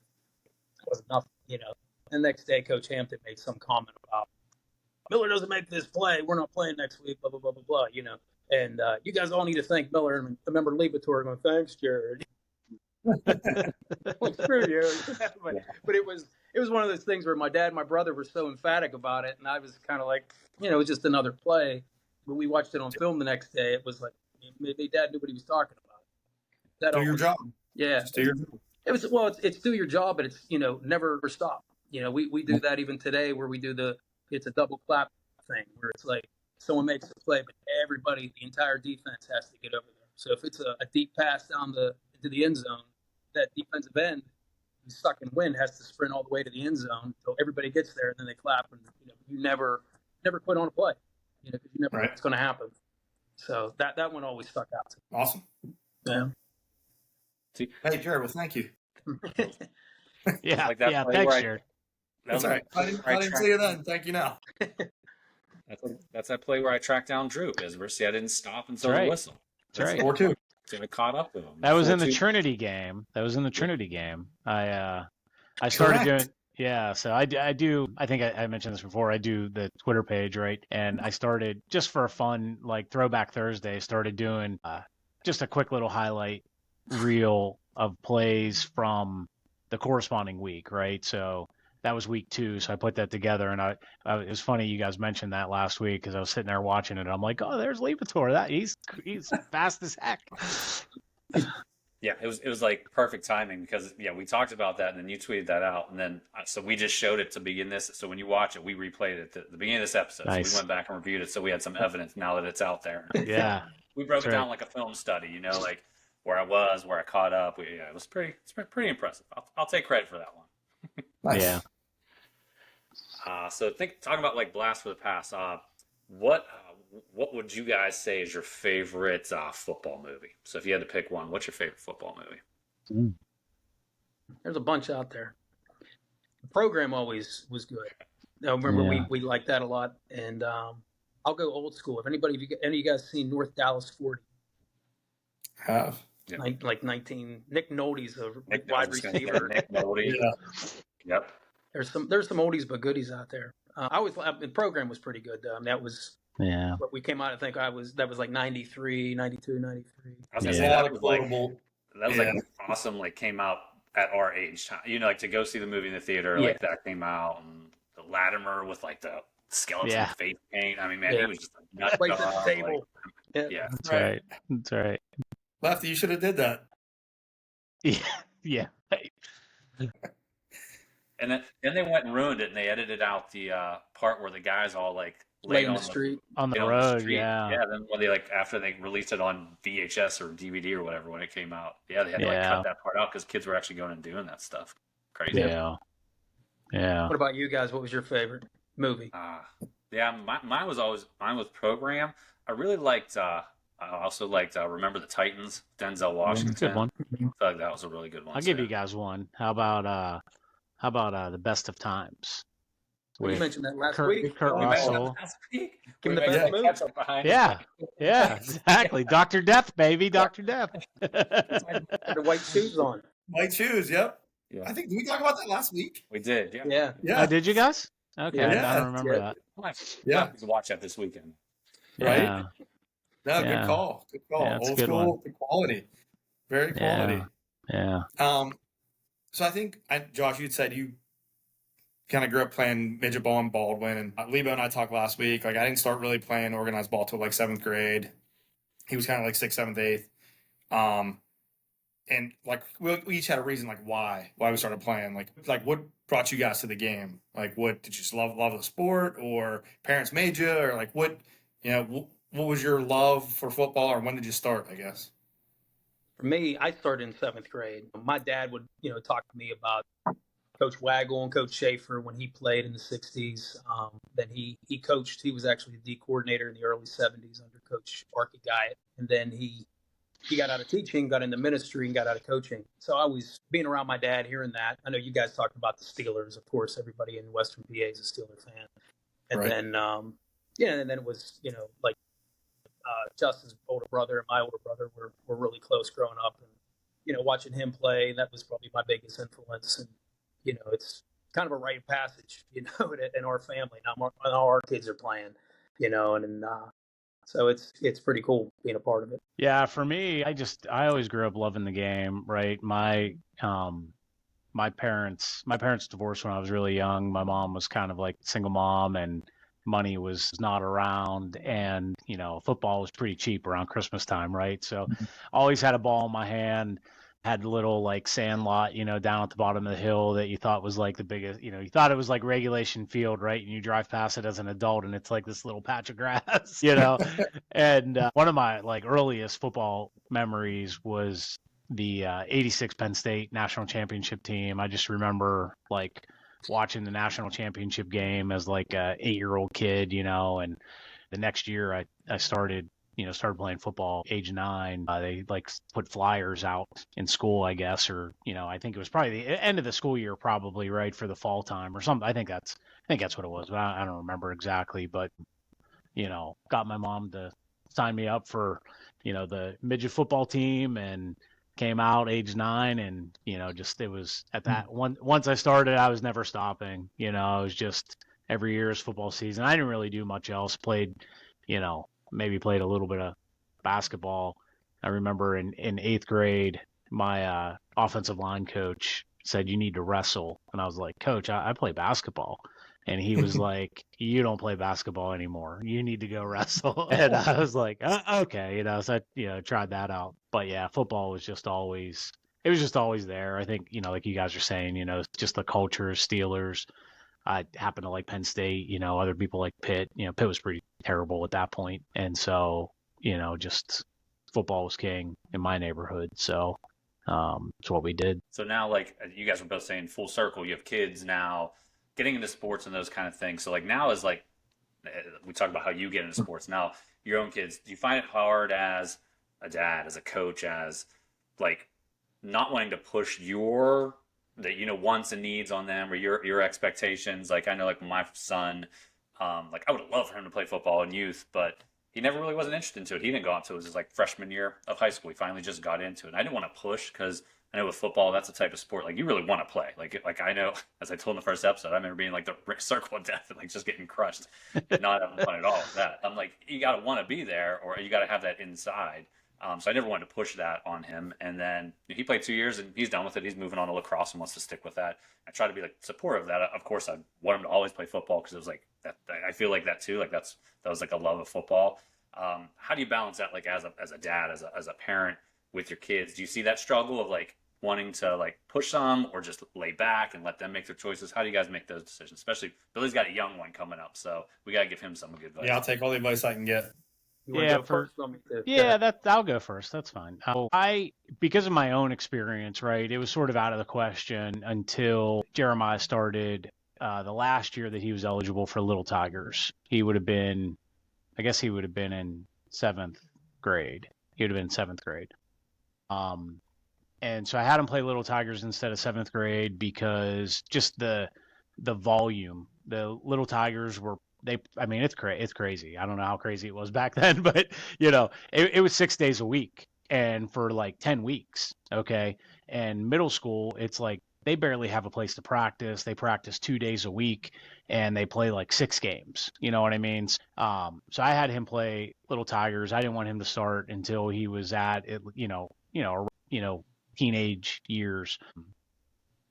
Speaker 3: it wasn't nothing, And the next day, Coach Hampton made some comment about Miller doesn't make this play. We're not playing next week. Blah blah blah blah blah. And you guys all need to thank Miller. And I remember Libator going, "Thanks, Jared." Like, screw you. But it was one of those things where my dad and my brother were so emphatic about it, and I was kind of like, it was just another play. When we watched it on film the next day, it was like maybe Dad knew what he was talking about.
Speaker 2: Do your job.
Speaker 3: Yeah.
Speaker 2: Just do your job.
Speaker 3: It's do your job, but it's never stop. We do that even today where we do it's a double clap thing where it's like someone makes a play, but everybody, the entire defense has to get over there. So if it's a deep pass into the end zone, that defensive end who's stuck in wind has to sprint all the way to the end zone until everybody gets there, and then they clap. And you never quit on a play, because you never know what's going to happen. So that one always stuck out to me.
Speaker 2: Awesome.
Speaker 3: Yeah.
Speaker 2: Hey, Jared. Well, thank you.
Speaker 4: Yeah.
Speaker 1: Like that
Speaker 4: Yeah.
Speaker 1: play
Speaker 4: Thanks,
Speaker 1: where
Speaker 4: Jared.
Speaker 2: That's all right. I didn't see you then. Thank you now.
Speaker 1: That's that play where I tracked down Drew because I didn't stop until
Speaker 4: That's
Speaker 1: the
Speaker 4: right.
Speaker 1: whistle.
Speaker 4: That's right.
Speaker 2: 4-2.
Speaker 1: So I caught up with him.
Speaker 4: That was in the
Speaker 1: 4-2.
Speaker 4: Trinity game. I started doing. Yeah, so I do. I think I mentioned this before. I do the Twitter page, right? And I started just for a fun, like Throwback Thursday. Started doing just a quick little highlight reel of plays from the corresponding week, right? So that was week 2. So I put that together, and it was funny you guys mentioned that last week because I was sitting there watching it. And I'm like, oh, there's Libator. That he's fast as heck.
Speaker 1: Yeah, it was like perfect timing because we talked about that and then you tweeted that out and then so we just showed it to begin this. So when you watch it, we replayed it at the beginning of this episode.
Speaker 4: Nice.
Speaker 1: So we went back and reviewed it, so we had some evidence now that it's out there.
Speaker 4: Yeah,
Speaker 1: we broke
Speaker 4: That's
Speaker 1: it down
Speaker 4: right.
Speaker 1: like a film study, like where I was, where I caught up. It was pretty impressive. I'll take credit for that one.
Speaker 2: Nice.
Speaker 4: Yeah.
Speaker 1: So talking about like blast for the past. What would you guys say is your favorite football movie? So if you had to pick one, what's your favorite football movie?
Speaker 3: There's a bunch out there. The program always was good. I remember we liked that a lot. And I'll go old school. If any of you guys seen North Dallas 40?
Speaker 2: Have.
Speaker 1: Yeah.
Speaker 3: Like Nick Nolte's a wide receiver.
Speaker 1: Nick Nolte.
Speaker 2: Yeah.
Speaker 1: Yep.
Speaker 3: There's some oldies but goodies out there. The program was pretty good. That was what we came out. I think that was like 93, 92, 93.
Speaker 1: I was gonna say that was like awesome. Like came out at our age, like to go see the movie in the theater. Like that came out, and the Latimer with like the skeleton face paint. I mean, man, he was just a nut
Speaker 3: Like
Speaker 1: job.
Speaker 3: the table.
Speaker 1: Yeah,
Speaker 4: That's right. That's right.
Speaker 2: Lefty, you should have did that.
Speaker 4: Yeah.
Speaker 1: And then they went and ruined it, and they edited out the part where the guys all like
Speaker 3: Lay on the street.
Speaker 4: On the
Speaker 1: laid
Speaker 4: road,
Speaker 1: street.
Speaker 4: yeah.
Speaker 1: Yeah, then when they after they released it on VHS or DVD or whatever when it came out, they had to cut that part out because kids were actually going and doing that stuff. Crazy.
Speaker 4: Yeah. Yeah.
Speaker 3: What about you guys? What was your favorite movie?
Speaker 1: Mine was Program. I really liked. I also liked Remember the Titans, Denzel Washington.
Speaker 4: Good one.
Speaker 1: I feel like that was a really good one.
Speaker 4: I'll give you guys one. How about The Best of Times?
Speaker 3: You mentioned that last
Speaker 4: Kurt
Speaker 3: week.
Speaker 4: Russell.
Speaker 3: Give him the best movie.
Speaker 4: Yeah, exactly. Dr. Death, baby. Dr. Death.
Speaker 3: The white shoes on.
Speaker 2: White shoes, yep.
Speaker 1: Yeah.
Speaker 2: I think, did we talk about that last week?
Speaker 1: We did, yeah.
Speaker 3: Yeah.
Speaker 2: Yeah.
Speaker 4: Oh, did you guys? Okay,
Speaker 2: Yeah.
Speaker 4: I don't remember that.
Speaker 2: Yeah.
Speaker 1: I have to watch that this weekend.
Speaker 2: Right?
Speaker 4: Yeah.
Speaker 2: No,
Speaker 4: Yeah.
Speaker 2: good call. Good call.
Speaker 4: Yeah, it's a
Speaker 2: Old
Speaker 4: good
Speaker 2: school,
Speaker 4: one.
Speaker 2: good quality. Very quality.
Speaker 4: Yeah.
Speaker 2: So I think, Josh, you'd said you kind of grew up playing midget ball in Baldwin. And Lebo and I talked last week. Like, I didn't start really playing organized ball till like 7th grade. He was kind of like 6th, 7th, 8th. And like we each had a reason like why we started playing. Like what brought you guys to the game? Like, what did you just love the sport, or parents made you, or like what was your love for football, or when did you start? I guess.
Speaker 3: For me, I started in 7th grade. My dad would, talk to me about Coach Waggle and Coach Schaefer when he played in the 60s. Then he coached. He was actually the D coordinator in the early 70s under Coach Archie Guyett. And then he got out of teaching, got into ministry, and got out of coaching. So I was being around my dad, hearing that. I know you guys talked about the Steelers. Of course, everybody in Western PA is a Steeler fan. And
Speaker 2: Right.
Speaker 3: then, and then it was, like Justin's older brother and my older brother were really close growing up. And, watching him play, that was probably my biggest influence. And, it's kind of a rite of passage, in our family. Now all our kids are playing, so it's pretty cool being a part of it.
Speaker 4: Yeah, for me, I always grew up loving the game, right? My parents divorced when I was really young. My mom was kind of like single mom, and money was not around, and football was pretty cheap around Christmas time, right? So always had a ball in my hand. Had a little like sand lot, down at the bottom of the hill that you thought was like the biggest, you thought it was like regulation field, right? And you drive past it as an adult and it's like this little patch of grass, And one of my like earliest football memories was the 86 Penn State national championship team. I just remember like watching the national championship game as like a 8-year-old kid, and the next year I started playing football age 9. They like put flyers out in school, I guess, or, I think it was probably the end of the school year, probably, right, for the fall time or something. I think that's what it was, but I don't remember exactly. But, got my mom to sign me up for, the midget football team, and came out age 9, and, it was at that one. Once I started, I was never stopping. It was just every year's football season. I didn't really do much else. Played, maybe played a little bit of basketball. I remember in 8th grade, my offensive line coach said, "You need to wrestle." And I was like, "Coach, I play basketball." And he was like, "You don't play basketball anymore. You need to go wrestle." And I was like, "Okay." So I, tried that out. But yeah, football was just always there. I think, like you guys are saying, just the culture, Steelers. I happen to like Penn State, other people like Pitt. Pitt was pretty terrible at that point. And so, just football was king in my neighborhood. So it's what we did.
Speaker 1: So now, like you guys were both saying, full circle, you have kids now getting into sports and those kind of things. So like now is like, we talk about how you get into sports. Now, your own kids, do you find it hard as a dad, as a coach, as like not wanting to push your wants and needs on them, or your expectations? Like I know, like my son, like I would love for him to play football in youth, but he never really wasn't interested into it. He didn't go into it his like freshman year of high school. He finally just got into it. And I didn't want to push, because I know with football, that's a type of sport like you really want to play. Like I know, as I told in the first episode, I remember being like the circle of death and like just getting crushed, not having fun at all with that. I'm like, you got to want to be there, or you got to have that inside. So I never wanted to push that on him. And then he played 2 years and he's done with it. He's moving on to lacrosse and wants to stick with that. I try to be like supportive of that. Of course, I want him to always play football, because it was like that. I feel like that too. Like that was like a love of football. How do you balance that, like as a dad, as a parent with your kids? Do you see that struggle of like wanting to like push them, or just lay back and let them make their choices? How do you guys make those decisions? Especially Billy's got a young one coming up, so we got to give him some good advice.
Speaker 2: Yeah, I'll take all the advice I can get.
Speaker 4: Yeah, I'll go first. That's fine. Because of my own experience, right, it was sort of out of the question until Jeremiah started the last year that he was eligible for Little Tigers. He would have been in 7th grade. He would have been 7th grade. And so I had him play Little Tigers instead of 7th grade, because just the volume. The Little Tigers were, it's crazy. I don't know how crazy it was back then, but it was 6 days a week, and for like 10 weeks. Okay. And middle school, it's like they barely have a place to practice. They practice 2 days a week, and they play like 6 games. You know what I mean? So I had him play Little Tigers. I didn't want him to start until he was at it, teenage years.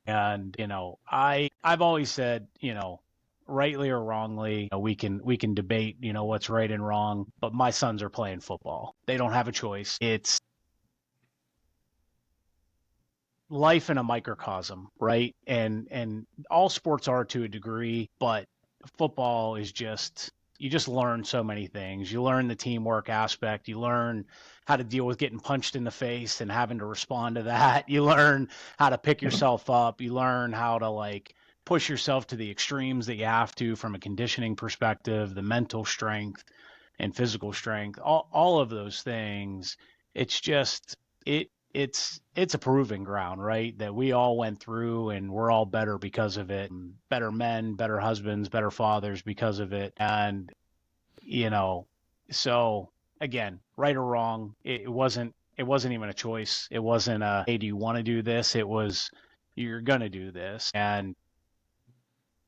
Speaker 4: And I've always said, rightly or wrongly, we can debate, what's right and wrong, but my sons are playing football. They don't have a choice. It's life in a microcosm, right? And all sports are to a degree, but football is just you just learn so many things. You learn the teamwork aspect. You learn how to deal with getting punched in the face and having to respond to that. You learn how to pick yourself up. You learn how to like push yourself to the extremes that you have to from a conditioning perspective, the mental strength and physical strength, all of those things. It's just it's a proving ground, right? That we all went through, and we're all better because of it. And better men, better husbands, better fathers because of it. And so again, right or wrong, it wasn't even a choice. It wasn't a, hey, do you want to do this? It was, you're gonna do this. And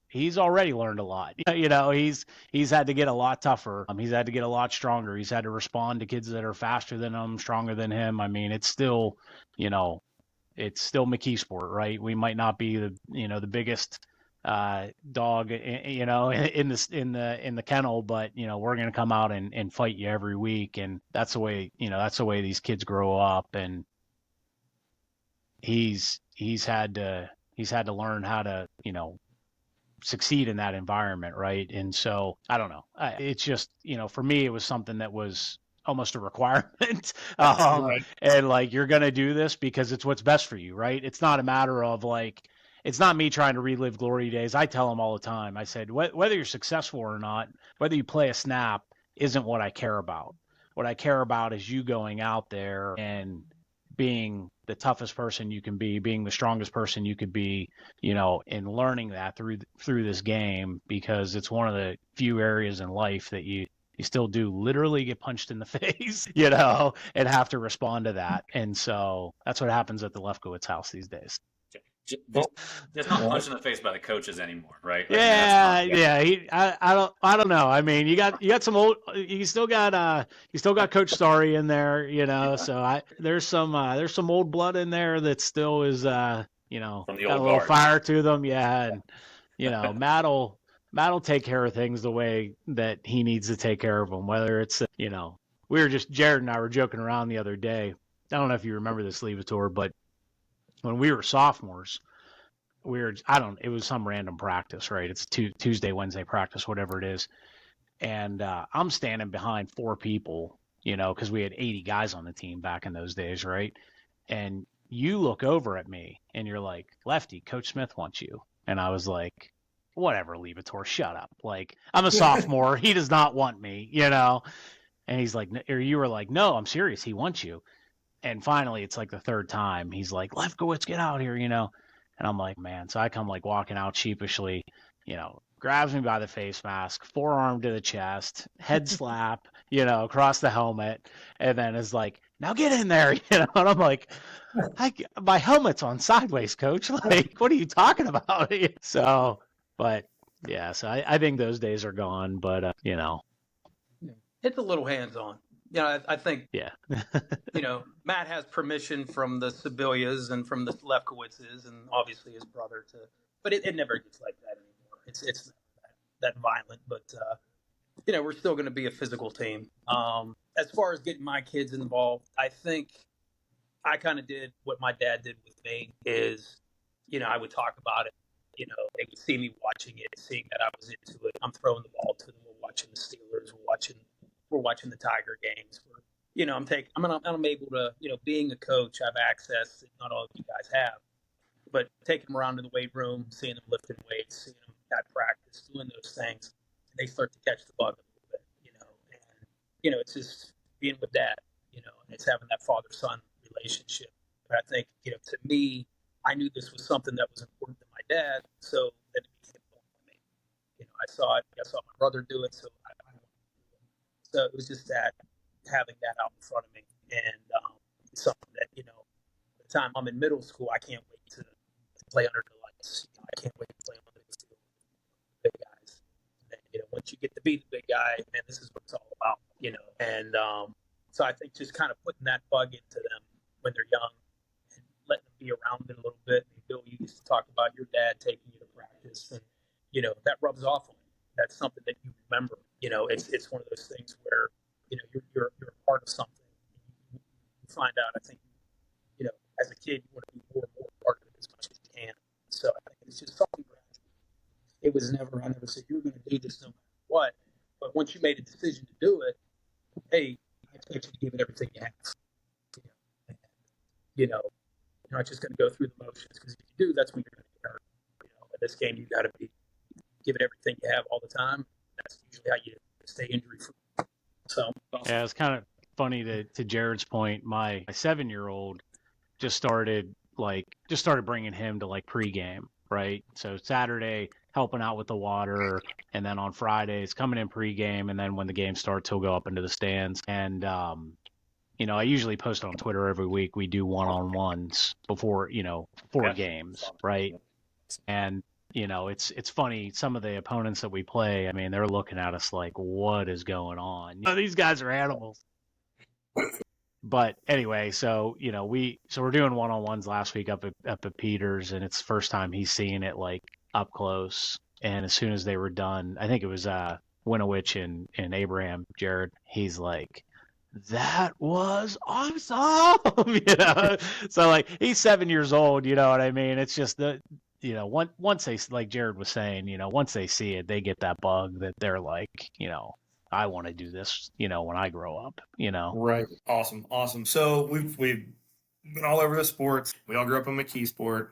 Speaker 4: he's already learned a lot. He's had to get a lot tougher. He's had to get a lot stronger. He's had to respond to kids that are faster than him, stronger than him. I mean, it's still McKeesport, right? We might not be the biggest dog, in the kennel, but we're going to come out and fight you every week. And that's the way these kids grow up. And he's had to learn how to, succeed in that environment, right? And so I don't know. It's just, for me, it was something that was almost a requirement.
Speaker 2: Right.
Speaker 4: And like, you're going to do this because it's what's best for you, right? It's not a matter of like, it's not me trying to relive glory days. I tell them all the time. I said, whether you're successful or not, whether you play a snap isn't what I care about. What I care about is you going out there and being the toughest person you can be, being the strongest person you could be, and learning that through this game, because it's one of the few areas in life that you still do literally get punched in the face, and have to respond to that. And so that's what happens at the Lefkowitz house these days.
Speaker 1: Just not punched in the face by the coaches anymore, right? Like,
Speaker 4: I don't know. I mean, you got some old. You still got Coach Starry in there,
Speaker 1: Yeah.
Speaker 4: So there's some old blood in there that still is,
Speaker 1: from the
Speaker 4: got
Speaker 1: old
Speaker 4: a little
Speaker 1: guard.
Speaker 4: fire to them, yeah. And Matt'll take care of things the way that he needs to take care of them. Whether it's Jared and I were joking around the other day. I don't know if you remember this, Levator, but when we were sophomores, it was some random practice, right? It's Tuesday, Wednesday practice, whatever it is. And I'm standing behind 4 people, because we had 80 guys on the team back in those days, right? And you look over at me and you're like, Lefty, Coach Smith wants you. And I was like, whatever, Levator, shut up. Like, I'm a sophomore. He does not want me, And he's like, or you were like, no, I'm serious. He wants you. And finally, it's like the third time. He's like, Lefkowitz, get out here, And I'm like, man. So I come like walking out sheepishly, grabs me by the face mask, forearm to the chest, head slap, across the helmet. And then is like, now get in there, And I'm like, my helmet's on sideways, coach. Like, what are you talking about? So, but yeah, so I think those days are gone, but,
Speaker 3: It's a little hands-on. I think,
Speaker 4: yeah.
Speaker 3: Matt has permission from the Sebelias and from the Lefkowitzes and obviously his brother but it never gets like that anymore. It's never that violent, but, we're still going to be a physical team. As far as getting my kids involved, I think I kind of did what my dad did with me is, I would talk about it. They would see me watching it, seeing that I was into it. I'm throwing the ball to them. We're watching the Steelers. We're watching the Tiger games. I'm able to, being a coach, I have access that not all of you guys have, but taking them around to the weight room, seeing them lifting weights, seeing them at practice, doing those things, they start to catch the bug a little bit, and, it's just being with dad, and it's having that father-son relationship. But I think, to me, I knew this was something that was important to my dad, so that it became important to me. I saw my brother do it, so I wanted to do it. So it was just that, having that out in front of me, and it's something that, by the time I'm in middle school, I can't wait to play under the lights. I can't wait to play under the big guys. And, once you get to be the big guy, man, this is what it's all about, And so I think just kind of putting that bug into them when they're young and letting them be around it a little bit. And Bill, you used to talk about your dad taking you to practice, and, that rubs off on you. That's something that you remember. It's one of those things where, you're a part of something. You find out, I think, as a kid, you want to be more and more part of it as much as you can. So I think it's just something gradual. I never said, you're going to do this no matter what. But once you made a decision to do it, hey, I expect you to give it everything you have. You know, you're not just going to go through the motions, because if you do, that's when you're going to get hurt. In this game, you got to give it everything you have all the time. That's usually how you stay injury free. So
Speaker 4: yeah, it's kind of funny to Jared's point. My 7-year-old just started bringing him to like pregame, right? So Saturday helping out with the water, and then on Fridays coming in pregame, and then when the game starts, he'll go up into the stands. And I usually post on Twitter every week. We do one-on-ones before games, right? And it's funny. Some of the opponents that we play, I mean, they're looking at us like, "What is going on?" These guys are animals. But anyway, so we're doing one-on-ones last week up at Peters, and it's the first time he's seeing it like up close. And as soon as they were done, I think it was Winowich and Abraham, Jared, he's like, "That was awesome." So like he's 7 years old, you know what I mean? It's just once they, like Jared was saying, once they see it, they get that bug that they're like, I want to do this, when I grow up,
Speaker 2: Right. Awesome. So we've been all over the sports. We all grew up in McKeesport.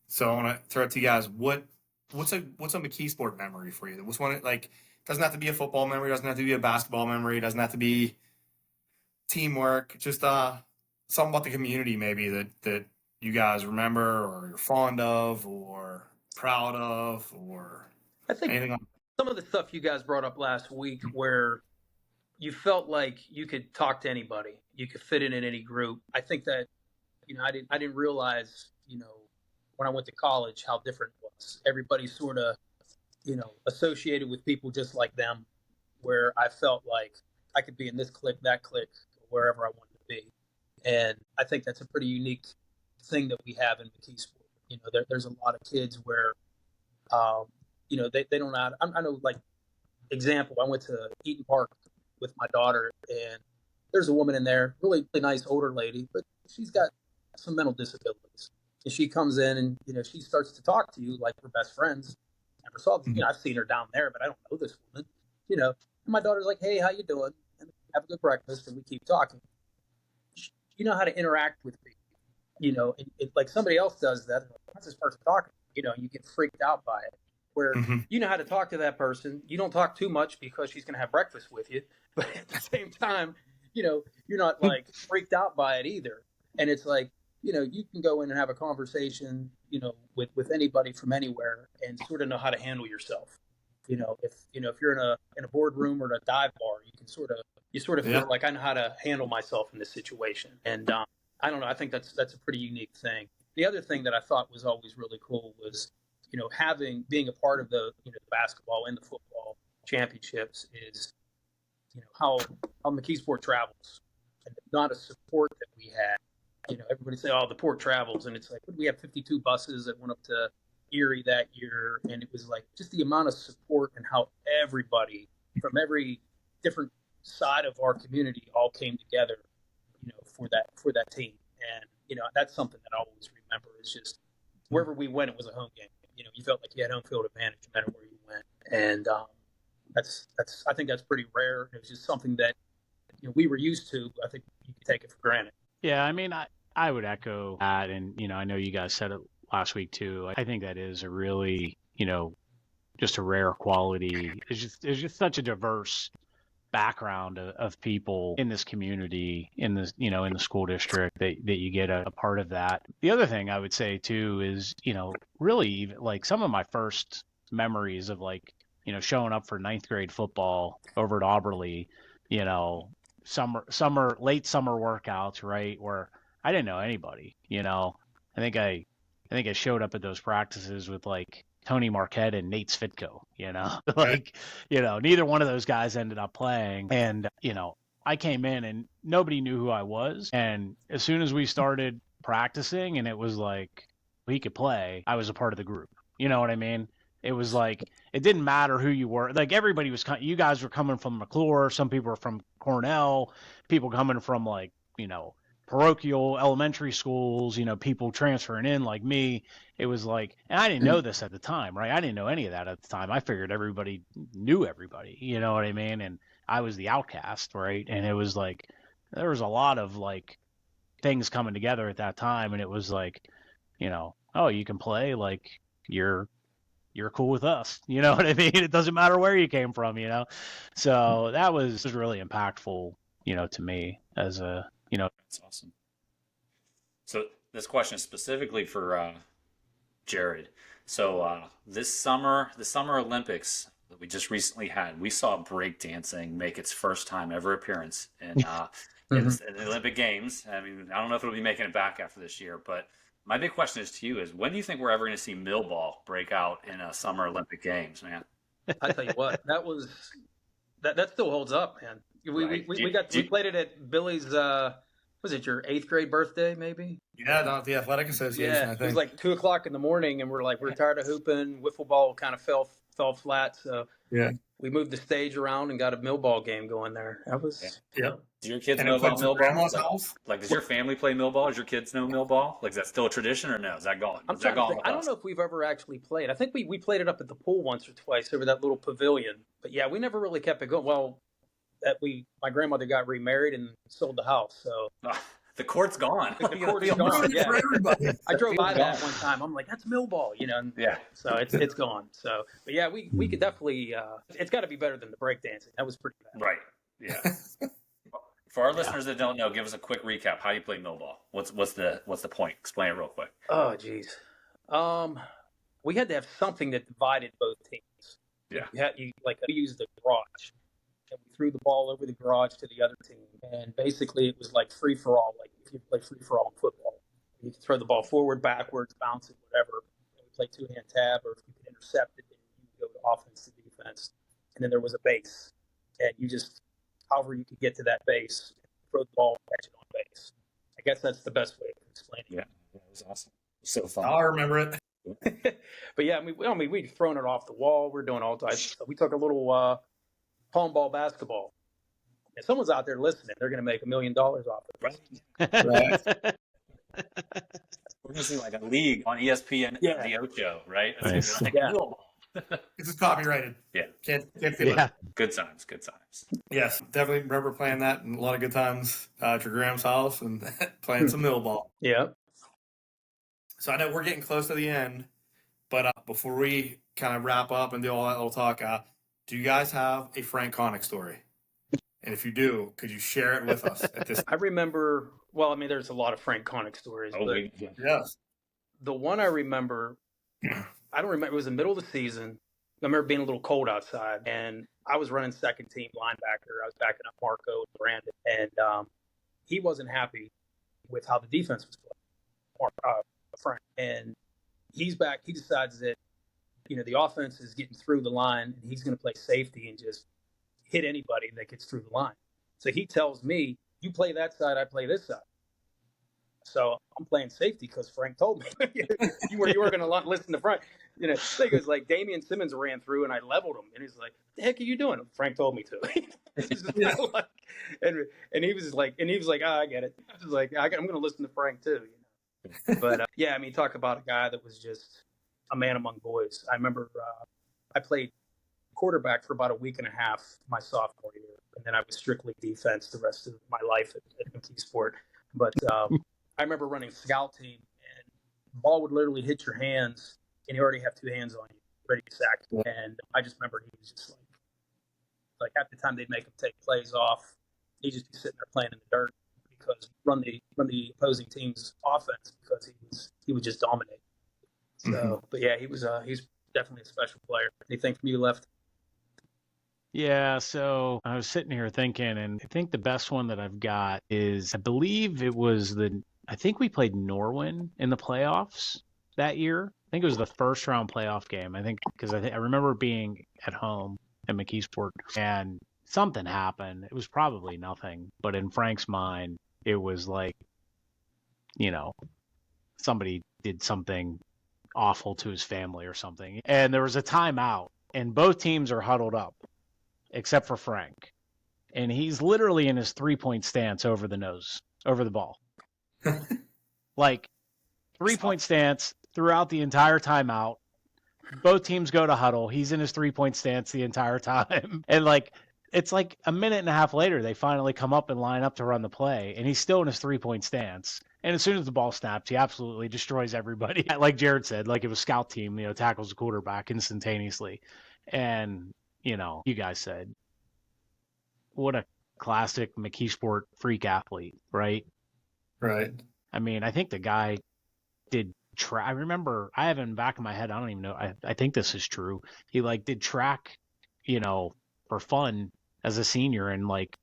Speaker 2: So I want to throw it to you guys. What's a McKeesport memory for you? What's one, like, doesn't have to be a football memory, doesn't have to be a basketball memory, doesn't have to be teamwork, just something about the community maybe that you guys remember or you're fond of or proud of, or
Speaker 3: I think
Speaker 2: anything like
Speaker 3: some of the stuff you guys brought up last week, where you felt like you could talk to anybody, you could fit in any group. I think that I didn't realize when I went to college how different it was. Everybody sort of associated with people just like them, where I felt like I could be in this clique, that clique, wherever I wanted to be. And I think that's a pretty unique thing that we have in McKeesport. There's a lot of kids where they don't know how to, I know, like, example, I went to Eaton Park with my daughter, and there's a woman in there, really, really nice older lady, but she's got some mental disabilities. And she comes in and, she starts to talk to you like we're best friends. Never saw them. I've seen her down there, but I don't know this woman, And my daughter's like, "Hey, how you doing?" And have a good breakfast, and we keep talking. You know how to interact with people, like somebody else does that. What's this person talking? You get freaked out by it. Where you know how to talk to that person. You don't talk too much because she's going to have breakfast with you. But at the same time, you're not like freaked out by it either. And it's like, you can go in and have a conversation, with anybody from anywhere and sort of know how to handle yourself. If you're in a boardroom or a dive bar, you sort of feel like I know how to handle myself in this situation. And I don't know. I think that's a pretty unique thing. The other thing that I thought was always really cool was, being a part of the basketball and the football championships is, how McKeesport travels, and not a support that we had. Everybody say, "Oh, the port travels," and it's like, we have 52 buses that went up to Erie that year, and it was like just the amount of support and how everybody from every different side of our community all came together, for that team. And that's something that I always remember. Is just wherever we went, it was a home game. You felt like you had home field advantage no matter where you went, and I think that's pretty rare. It was just something that we were used to. I think you could take it for granted.
Speaker 4: Yeah, I mean, I would echo that, and I know you guys said it last week too. I think that is a really just a rare quality. It's just such a diverse background of people in this community, in this in the school district, that you get a part of that. The other thing I would say too is really even like some of my first memories of like showing up for ninth grade football over at Auberly, late summer workouts, right, where I didn't know anybody. I think I showed up at those practices with like Tony Marquette and Nate Svitko, neither one of those guys ended up playing. And, I came in and nobody knew who I was. And as soon as we started practicing and it was like, he could play, I was a part of the group. You know what I mean? It was like, it didn't matter who you were. Like everybody was, you guys were coming from McClure. Some people were from Cornell, people coming from like, parochial elementary schools, people transferring in like me. It was like, and I didn't know this at the time, right? I didn't know any of that at the time. I figured everybody knew everybody, you know what I mean? And I was the outcast, right? And it was like, there was a lot of like things coming together at that time. And it was like, oh, you can play, like you're cool with us. You know what I mean? It doesn't matter where you came from, So that was really impactful, to me as a,
Speaker 1: That's awesome. So this question is specifically for Jared. So this summer, the Summer Olympics that we just recently had, we saw breakdancing make its first time ever appearance in the Olympic Games. I mean, I don't know if it'll be making it back after this year, but my big question is to you is, when do you think we're ever going to see millball break out in a Summer Olympic Games, man?
Speaker 3: I tell you what, that still holds up, man. We played it at Billy's. Was it your 8th grade birthday, maybe?
Speaker 2: Yeah, down at the Athletic Association.
Speaker 3: Yeah,
Speaker 2: I think
Speaker 3: it was like 2:00 in the morning, and we're tired of hooping. Wiffle ball kind of fell flat, so we moved the stage around and got a millball game going there. That was
Speaker 2: Do
Speaker 1: your kids know about millball? Like, does your family play millball? Does your kids know millball? Like, is that still a tradition or no? Is that gone?
Speaker 3: I don't know if we've ever actually played. I think we played it up at the pool once or twice over that little pavilion. But yeah, we never really kept it going. Well, my grandmother got remarried and sold the house, so
Speaker 1: the court's gone.
Speaker 3: The court is gone. Yeah. I drove by that one time. I'm like, that's millball,
Speaker 1: Yeah.
Speaker 3: So it's gone. So, but yeah, we could definitely. It's got to be better than the breakdancing. That was pretty bad.
Speaker 1: Right. Yeah. For our listeners that don't know, give us a quick recap. How you play millball? What's the point? Explain it real quick.
Speaker 3: Oh, geez. We had to have something that divided both teams.
Speaker 1: Yeah.
Speaker 3: We used the garage. And we threw the ball over the garage to the other team. And basically it was like free for all. Like if you play free for all in football, you could throw the ball forward, backwards, bounce it, whatever. And we play 2-hand tab, or if you could intercept it, then you go to offense to defense. And then there was a base. And you just, however you could get to that base, throw the ball, catch it on base. I guess that's the best way of explaining it.
Speaker 1: Yeah, that was awesome. So fun.
Speaker 2: I remember it.
Speaker 3: But yeah, we'd thrown it off the wall. We're doing all types. So we took a little palm ball basketball. If someone's out there listening, they're going to make $1 million off it.
Speaker 2: Right.
Speaker 1: We're going to see like a league on ESPN, the Ocho, right?
Speaker 4: Nice.
Speaker 2: This is copyrighted.
Speaker 1: Yeah.
Speaker 2: Can't feel it.
Speaker 1: Good times.
Speaker 2: Yes, definitely remember playing that, and a lot of good times at your Graham's house and playing some millball.
Speaker 3: Yeah.
Speaker 2: So I know we're getting close to the end, but before we kind of wrap up and do all that little talk, do you guys have a Frank Conic story? And if you do, could you share it with us at this?
Speaker 3: I remember, there's a lot of Frank Conic stories.
Speaker 2: Yes.
Speaker 3: The one I remember, I don't remember, it was the middle of the season. I remember being a little cold outside, and I was running second team linebacker. I was backing up Marco and Brandon, and he wasn't happy with how the defense was playing, Frank. And he's back. He decides that, the offense is getting through the line, and he's going to play safety and just hit anybody that gets through the line. So he tells me, you play that side, I play this side. So I'm playing safety because Frank told me. you were going to listen to Frank. I think it was like Damian Simmons ran through and I leveled him. And he's like, what the heck are you doing? Frank told me to. and he was like, I get it. I was like, I'm going to listen to Frank too. But talk about a guy that was just a man among boys. I remember I played quarterback for about a week and a half my sophomore year. And then I was strictly defense the rest of my life at McKeesport. But I remember running scout team, and the ball would literally hit your hands, and you already have two hands on you, ready to sack. And I just remember he was just like half the time they'd make him take plays off, he'd just be sitting there playing in the dirt because run the opposing team's offense because he would just dominate. So, but yeah, he's definitely a special player. Anything from you left?
Speaker 4: Yeah, so I was sitting here thinking, and I think the best one that I've got is, I believe it was I think we played Norwin in the playoffs that year. I think it was the first round playoff game. I think because I remember being at home at McKeesport and something happened. It was probably nothing, but in Frank's mind, it was like, somebody did something awful to his family or something. And there was a timeout, and both teams are huddled up, except for Frank. And he's literally in his 3-point stance over the ball. Like 3-point stance throughout the entire timeout. Both teams go to huddle. He's in his 3-point stance the entire time. And like, it's like a minute and a half later, they finally come up and line up to run the play. And he's still in his 3-point stance. And as soon as the ball snaps, he absolutely destroys everybody. Like Jared said, like it was scout team, tackles the quarterback instantaneously. And, you guys said, what a classic McKeesport freak athlete, right?
Speaker 2: Right.
Speaker 4: I mean, I think the guy did I remember, I have it in the back of my head, I don't even know, I think this is true. He like did track, for fun as a senior, and like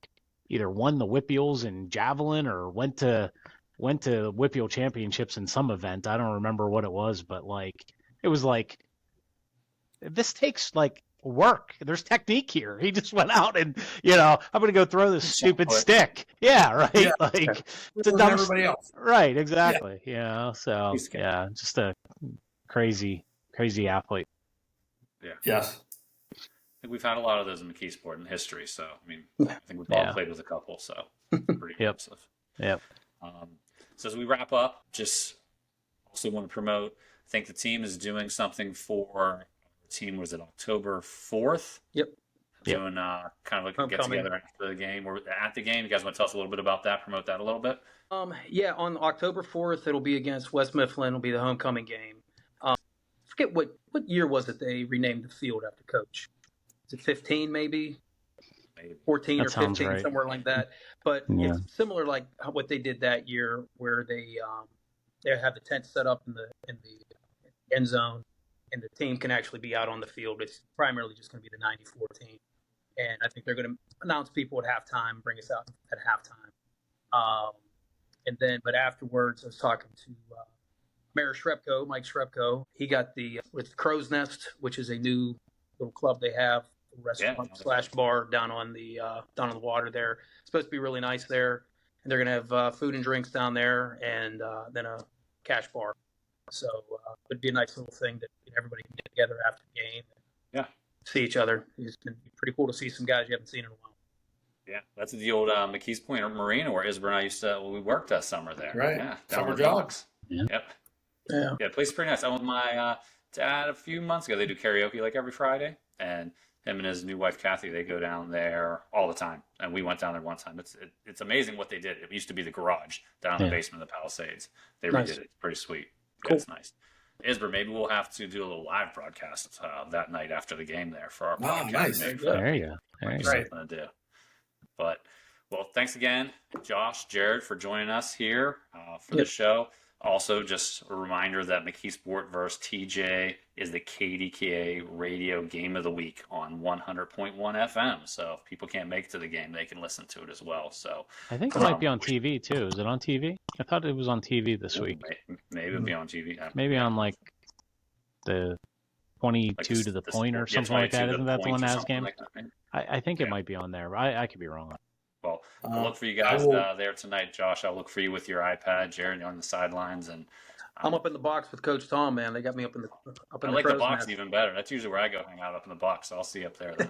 Speaker 4: either won the WPIALs in javelin or went to WPIAL championships in some event. I don't remember what it was, but like it was like, this takes like work. There's technique here. He just went out and, I'm going to go throw this stupid stick. Yeah, right.
Speaker 2: Yeah.
Speaker 4: Like
Speaker 2: it's a dumb everybody else.
Speaker 4: Right, exactly. Yeah. So yeah, just a crazy athlete.
Speaker 1: Yeah.
Speaker 2: Yes.
Speaker 1: I think we've had a lot of those in McKeesport in history. So I mean, I think we've all played with a couple. So pretty impressive.
Speaker 4: Yep.
Speaker 1: So as we wrap up, just also want to promote. I think the team is doing something for. Team was it October 4th?
Speaker 3: Yep.
Speaker 1: Doing kind of like a get together after the game. We're at the game. You guys want to tell us a little bit about that? Promote that a little bit.
Speaker 3: Yeah, on October 4th, it'll be against West Mifflin. It'll be the homecoming game. I forget what year was it they renamed the field after coach? Is it 15 maybe? 14 that or 15, right. Somewhere like that. But it's similar like what they did that year, where they have the tent set up in the end zone. And the team can actually be out on the field. It's primarily just going to be the 94 team. And I think they're going to announce people at halftime, bring us out at halftime. But afterwards, I was talking to Mayor Shrepko, Mike Shrepko. He got with Crow's Nest, which is a new little club they have, a restaurant / bar down on the water there. It's supposed to be really nice there. And they're going to have food and drinks down there, and then a cash bar. So it'd be a nice little thing that everybody can get together after the game and see each other. It's been pretty cool to see some guys you haven't seen in a while.
Speaker 1: Yeah, that's the old McKeesport Marina where Isber and I used to, we worked that summer there.
Speaker 2: Right.
Speaker 1: Yeah.
Speaker 2: Summer jobs.
Speaker 1: Yeah. Yep. Yeah. Yeah, the place is pretty nice. I went with my dad a few months ago. They do karaoke like every Friday. And him and his new wife, Kathy, they go down there all the time. And we went down there one time. It's amazing what they did. It used to be the garage down in the basement of the Palisades. They redid it. It's pretty sweet.
Speaker 3: Cool.
Speaker 1: It's nice. Isber, maybe we'll have to do a little live broadcast that night after the game there for our podcast.
Speaker 2: Nice.
Speaker 4: There you go.
Speaker 1: Something to do. But, well, thanks again, Josh, Jared, for joining us here for the show. Also, just a reminder that McKeesport versus TJ is the KDKA radio game of the week on 100.1 FM. So if people can't make it to the game, they can listen to it as well. So
Speaker 4: I think it might be on TV too. Is it on TV? I thought it was on TV this week.
Speaker 1: Maybe it'll be on TV.
Speaker 4: Maybe on like the 22 to the point or something like that. Isn't that the one that has game? Like that, I think it might be on there. I could be wrong.
Speaker 1: Well, I'll look for you guys there tonight, Josh. I'll look for you with your iPad, Jared, on the sidelines, and
Speaker 3: I'm up in the box with Coach Tom. Man, they got me up in the.
Speaker 1: I like the box even better. That's usually where I go hang out, up in the box. So I'll see you up there. Then.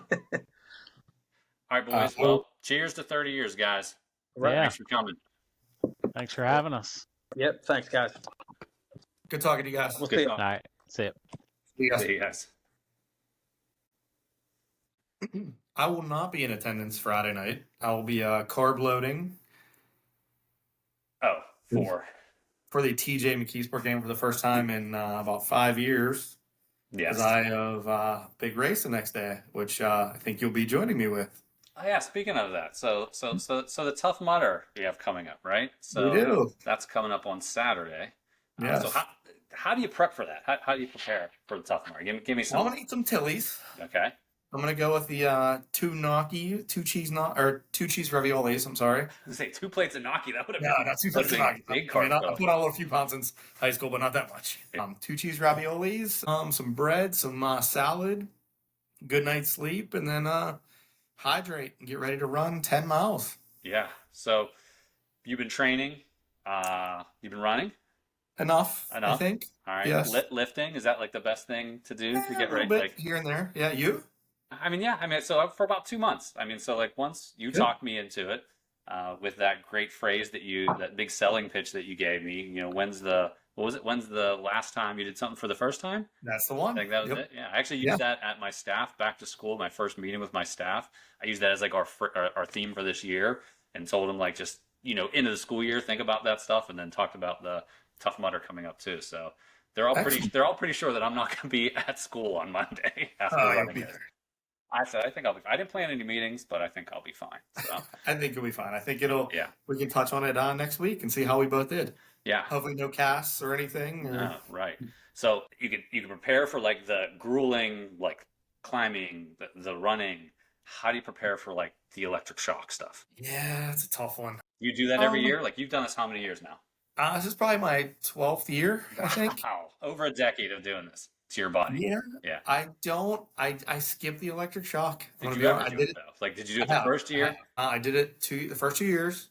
Speaker 1: All right, boys. Well, cheers to 30 years, guys.
Speaker 3: Right.
Speaker 1: Thanks for coming.
Speaker 4: Thanks for having us.
Speaker 3: Yep. Thanks, guys.
Speaker 2: Good talking to you guys.
Speaker 3: We'll see you.
Speaker 4: All right. See you.
Speaker 1: See you guys.
Speaker 2: I will not be in attendance Friday night. I will be carb loading.
Speaker 1: Oh, for
Speaker 2: the TJ McKeesport game for the first time in about 5 years.
Speaker 1: Yes.
Speaker 2: Because I have a big race the next day, which I think you'll be joining me with.
Speaker 1: Oh, yeah. Speaking of that, so the Tough Mudder you have coming up, right? So
Speaker 2: we do.
Speaker 1: That's coming up on Saturday.
Speaker 2: Yes.
Speaker 1: So how do you prep for that? How do you prepare for the Tough Mudder? Give me some.
Speaker 2: I'm gonna eat some Tilly's.
Speaker 1: Okay.
Speaker 2: I'm gonna go with the two cheese raviolis. I'm sorry.
Speaker 1: Say 2 plates of gnocchi. That would have
Speaker 2: been. No, 2 plates of gnocchi.
Speaker 1: Big
Speaker 2: I
Speaker 1: carb.
Speaker 2: put on a few pounds since high school, but not that much. 2 cheese raviolis, some bread, some salad, good night's sleep, and then hydrate and get ready to run 10 miles.
Speaker 1: Yeah. So you've been training. You've been running.
Speaker 2: Enough, I think.
Speaker 1: All right.
Speaker 2: Yes.
Speaker 1: Lifting, is that like the best thing to do to get ready?
Speaker 2: A little bit here and there. Yeah, you?
Speaker 1: So for about 2 months. So like once you talked me into it, with that great phrase that big selling pitch that you gave me. You know, what was it? When's the last time you did something for the first time?
Speaker 2: That's the one.
Speaker 1: I think that was it. Yeah, I actually used that at my staff back to school. My first meeting with my staff, I used that as like our theme for this year, and told them like just into the school year, think about that stuff, and then talked about the Tough Mudder coming up too. So they're all pretty sure that I'm not going to be at school on Monday after running it. I said I think I'll be. I didn't plan any meetings, but I think I'll be fine. So
Speaker 2: I think you'll be fine. I think it'll.
Speaker 1: Yeah.
Speaker 2: We can touch on it next week and see how we both did.
Speaker 1: Yeah.
Speaker 2: Hopefully no casts or anything.
Speaker 1: No, right. So you can prepare for like the grueling like climbing, the running. How do you prepare for like the electric shock stuff?
Speaker 2: Yeah, it's a tough one.
Speaker 1: You do that every year? Like you've done this how many years now?
Speaker 2: This is probably my 12th year, I think.
Speaker 1: Wow, over a decade of doing this to your body.
Speaker 2: Yeah. I skipped the electric shock.
Speaker 1: Did you ever do it though? Like, did you do it the first year?
Speaker 2: I did it the first 2 years.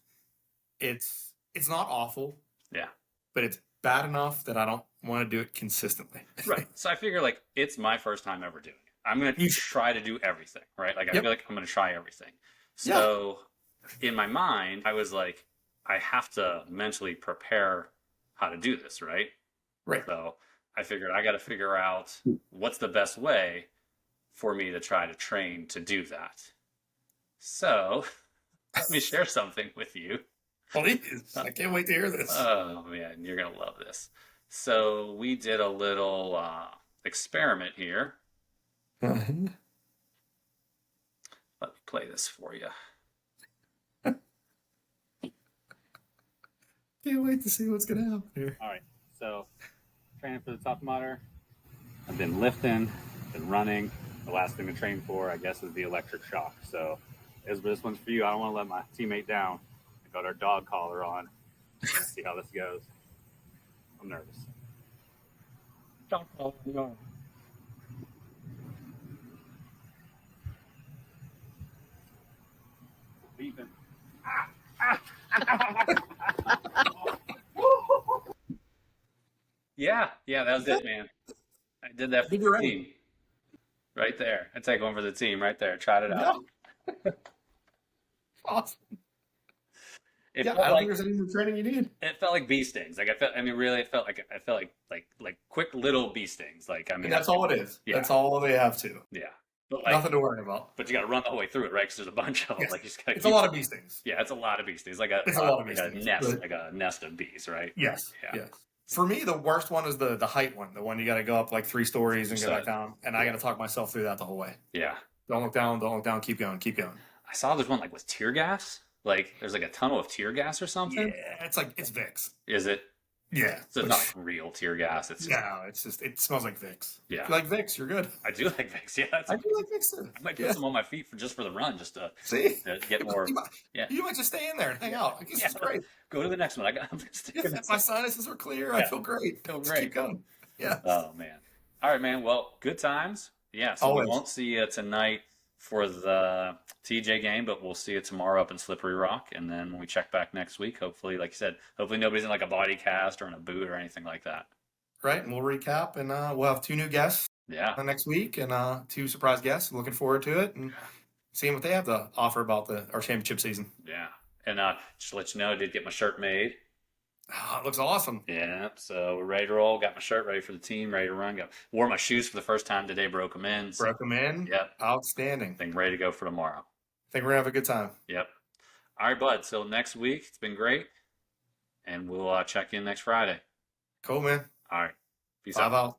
Speaker 2: It's not awful.
Speaker 1: Yeah.
Speaker 2: But it's bad enough that I don't want to do it consistently.
Speaker 1: Right. So I figure like it's my first time ever doing it. I'm going to try to do everything, right? Like I feel like I'm going to try everything. So in my mind, I was like, I have to mentally prepare how to do this, right?
Speaker 2: Right.
Speaker 1: So I figured I got to figure out what's the best way for me to try to train to do that. So let me share something with you.
Speaker 2: Please. I can't wait to hear this.
Speaker 1: Oh, man, you're going to love this. So we did a little experiment here.
Speaker 2: Uh-huh.
Speaker 1: Let me play this for you.
Speaker 2: Can't wait to see what's going to happen here.
Speaker 1: All right, so training for the Tough Mudder. I've been lifting, been running. The last thing to train for, I guess, is the electric shock. So this one's for you. I don't want to let my teammate down. I got our dog collar on. Let's see how this goes. I'm nervous. Dog collar on. Beeping. Yeah, that was it, man. I did that for the team. Right there. I take one for the team right there. Tried it out.
Speaker 2: Awesome.
Speaker 1: I
Speaker 2: don't think there's any more training you need.
Speaker 1: It felt like bee stings. Like really, it felt like quick little bee stings. Like
Speaker 2: that's all it is. Yeah. That's all they have to.
Speaker 1: Yeah.
Speaker 2: But nothing to worry about.
Speaker 1: But you got to run the whole way through it, right? Because there's a bunch of them.
Speaker 2: Yes.
Speaker 1: Like you just got.
Speaker 2: It's a lot of bee stings.
Speaker 1: Yeah, it's a lot of bee stings.
Speaker 2: It's a lot of bee stings.
Speaker 1: Like a nest of bees, right?
Speaker 2: Yes.
Speaker 1: Yeah.
Speaker 2: Yes. For me, the worst one is the height one. The one you got to go up like 3 stories and go back down. And I got to talk myself through that the whole way.
Speaker 1: Yeah.
Speaker 2: Don't look down. Don't look down. Keep going. Keep going.
Speaker 1: I saw there's one like with tear gas. Like there's like a tunnel of tear gas or something.
Speaker 2: Yeah, it's Vicks.
Speaker 1: Is it?
Speaker 2: Yeah.
Speaker 1: So it's not like real tear gas. It's just it smells like Vicks. Yeah.
Speaker 2: If you like Vicks, you're good.
Speaker 1: I do like Vicks. Yeah.
Speaker 2: I do like Vicks too.
Speaker 1: I might put some on my feet for the run, just to get more.
Speaker 2: You might just stay in there and hang out. I guess it's great.
Speaker 1: Go to the next one.
Speaker 2: My sinuses are clear. I feel great. Keep going. Yeah.
Speaker 1: Oh man. All right, man. Well, good times. Yeah. So we won't see you tonight for the TJ game, but we'll see you tomorrow up in Slippery Rock, and then when we check back next week, hopefully, like you said, hopefully nobody's in like a body cast or in a boot or anything like that.
Speaker 2: Right, and we'll recap, and we'll have 2 new guests. Next week, and 2 surprise guests. I'm looking forward to it and seeing what they have to offer about our championship season.
Speaker 1: Yeah, and just to let you know, I did get my shirt made.
Speaker 2: Oh, it looks awesome.
Speaker 1: Yeah, so we're ready to roll. Got my shirt ready for the team, ready to run. Wore my shoes for the first time today, broke them in.
Speaker 2: Broke them in?
Speaker 1: Yep.
Speaker 2: Outstanding.
Speaker 1: Think ready to go for tomorrow.
Speaker 2: Think we're going to have a good time.
Speaker 1: Yep. All right, bud. So next week, it's been great. And we'll check in next Friday.
Speaker 2: Cool, man.
Speaker 1: All right. Peace
Speaker 2: out.